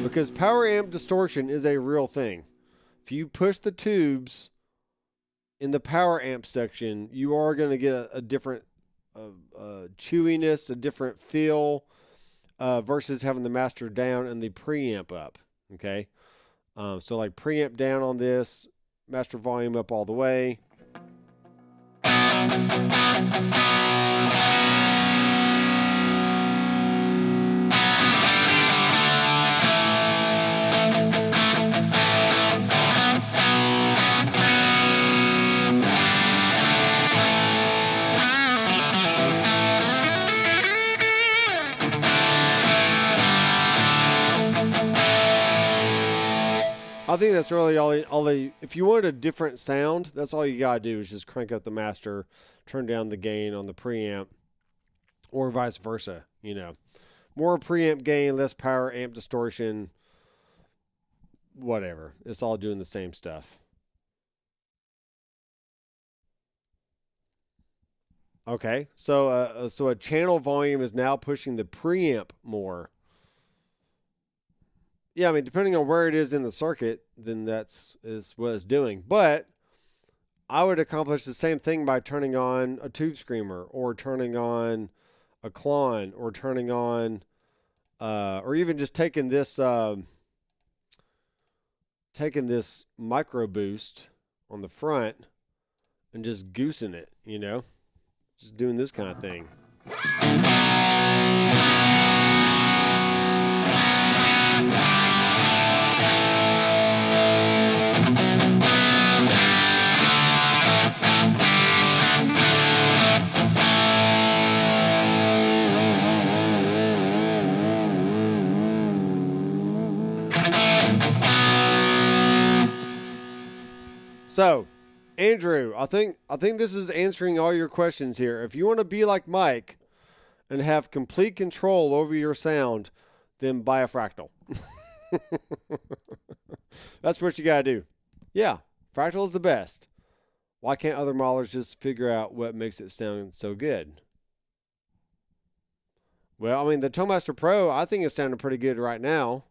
Because power amp distortion is a real thing. If you push the tubes in the power amp section, you are going to get a different chewiness, a different feel versus having the master down and the preamp up. Okay, so like preamp down on this, master volume up all the way. I think that's really all they. If you want a different sound, that's all you gotta do is just crank up the master, turn down the gain on the preamp, or vice versa. You know, more preamp gain, less power, amp distortion, whatever. It's all doing the same stuff. Okay, so a channel volume is now pushing the preamp more. Yeah, I mean, depending on where it is in the circuit, then is what it's doing. But I would accomplish the same thing by turning on a tube screamer, or turning on a Klon, or turning on, or even just taking this micro boost on the front and just goosing it. You know, just doing this kind of thing. So, Andrew, I think this is answering all your questions here. If you want to be like Mike and have complete control over your sound, then buy a Fractal. That's what you got to do. Yeah, Fractal is the best. Why can't other modelers just figure out what makes it sound so good? Well, I mean, the Toemaster Pro, I think it's sounding pretty good right now.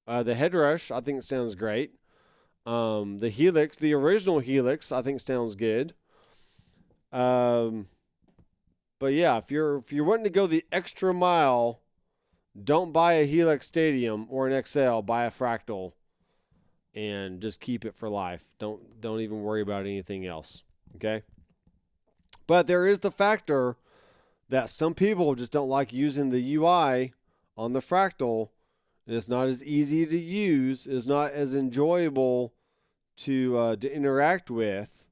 The Headrush, I think sounds great. The Helix, the original Helix, I think sounds good. But yeah, if you're wanting to go the extra mile, don't buy a Helix Stadium or an XL. Buy a Fractal, and just keep it for life. Don't even worry about anything else. Okay. But there is the factor that some people just don't like using the UI on the Fractal. It's not as easy to use. It's not as enjoyable to interact with.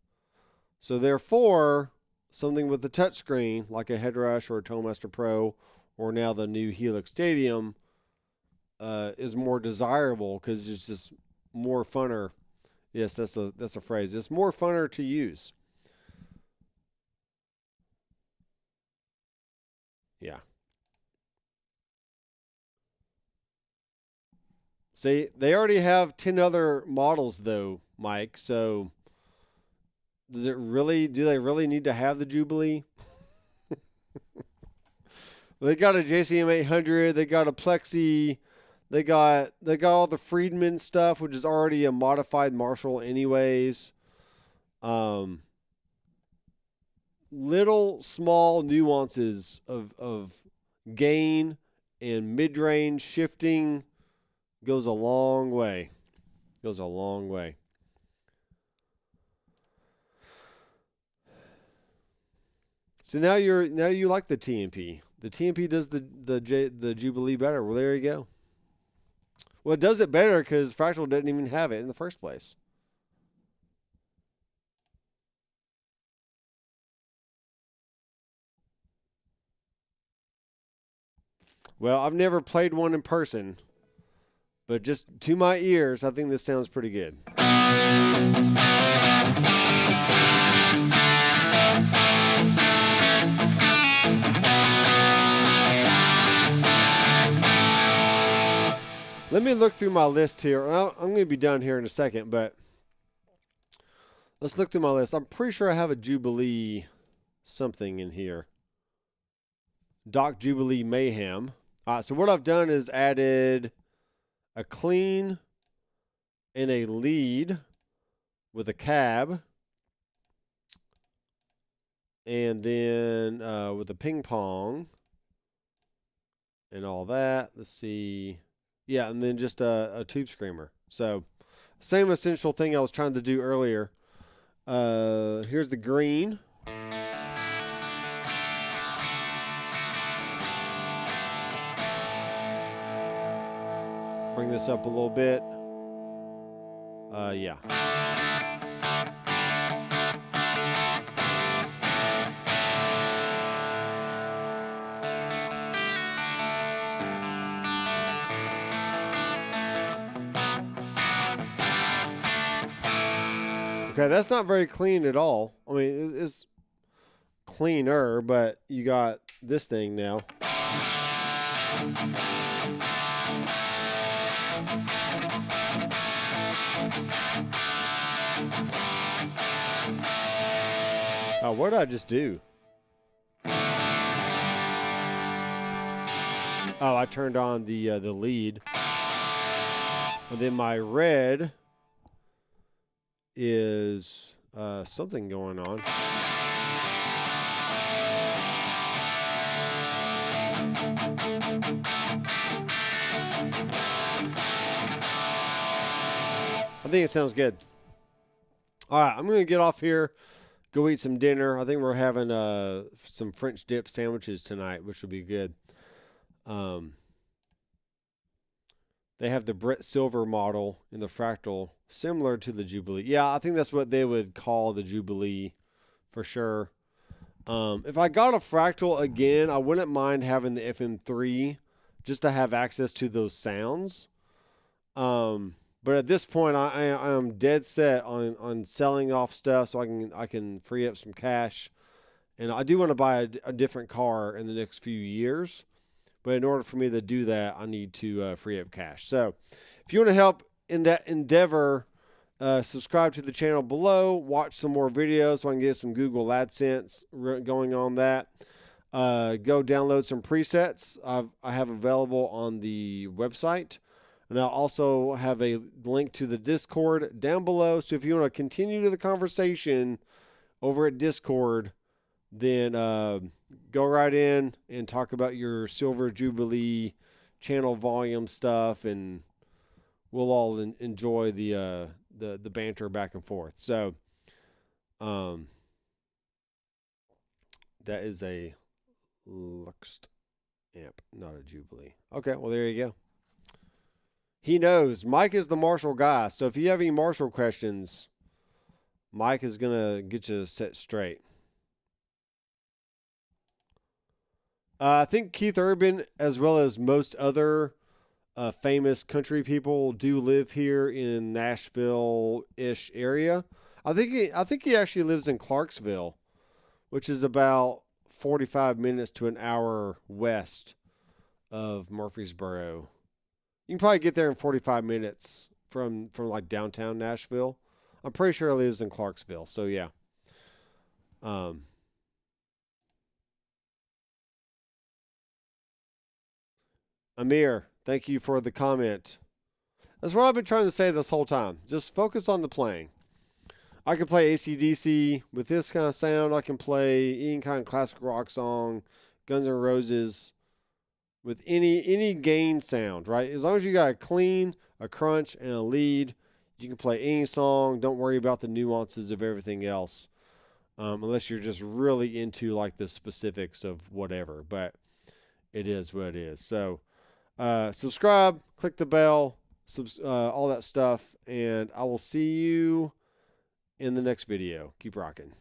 So therefore, something with the touchscreen, like a Headrush or a Toemaster Pro, or now the new Helix Stadium, is more desirable because it's just more funner. Yes, that's a phrase. It's more funner to use. Yeah. See, they already have 10 other models though, Mike. So do they really need to have the Jubilee? They got a JCM 800, they got a Plexi, they got all the Friedman stuff, which is already a modified Marshall anyways. Little small nuances of gain and mid-range shifting goes a long way. Goes a long way. So now you like the TMP. The TMP does the Jubilee better. Well, there you go. Well, it does it better because Fractal didn't even have it in the first place. Well, I've never played one in person, but just to my ears, I think this sounds pretty good. Let me look through my list here. I'm going to be done here in a second, but let's look through my list. I'm pretty sure I have a Jubilee something in here. Doc Jubilee Mayhem. So what I've done is added a clean and a lead with a cab. And then with a ping pong and all that. Let's see. Yeah, and then just a tube screamer. So same essential thing I was trying to do earlier. Here's the green. Bring this up a little bit. Yeah. Okay, that's not very clean at all. I mean, it's cleaner, but you got this thing now. Oh, what did I just do? Oh, I turned on the lead. And then my red is something going on. I think it sounds good. All right, I'm going to get off here, go eat some dinner. I think we're having some French dip sandwiches tonight, which will be good. They have the Brett Silver model in the Fractal, similar to the Jubilee. Yeah, I think that's what they would call the Jubilee for sure. If I got a Fractal again, I wouldn't mind having the FM3 just to have access to those sounds. But at this point, I am dead set on selling off stuff so I can free up some cash. And I do want to buy a different car in the next few years. But in order for me to do that, I need to free up cash. So if you want to help in that endeavor, subscribe to the channel below. Watch some more videos so I can get some Google AdSense going on that. Go download some presets I have available on the website. And I'll also have a link to the Discord down below. So if you want to continue the conversation over at Discord, then go right in and talk about your Silver Jubilee channel volume stuff, and we'll all enjoy the banter back and forth. So that is a Lux amp, not a Jubilee. Okay, well, there you go. He knows. Mike is the Marshall guy. So if you have any Marshall questions, Mike is going to get you set straight. I think Keith Urban, as well as most other famous country people, do live here in Nashville-ish area. I think he actually lives in Clarksville, which is about 45 minutes to an hour west of Murfreesboro. You can probably get there in 45 minutes from like downtown Nashville. I'm pretty sure he lives in Clarksville. So yeah. Amir, thank you for the comment. That's what I've been trying to say this whole time. Just focus on the playing. I can play AC/DC with this kind of sound. I can play any kind of classic rock song, Guns N' Roses, with any gain sound, right? As long as you got a clean, a crunch, and a lead, you can play any song. Don't worry about the nuances of everything else, unless you're just really into like the specifics of whatever. But it is what it is. So subscribe, click the bell, all that stuff, and I will see you in the next video. Keep rocking.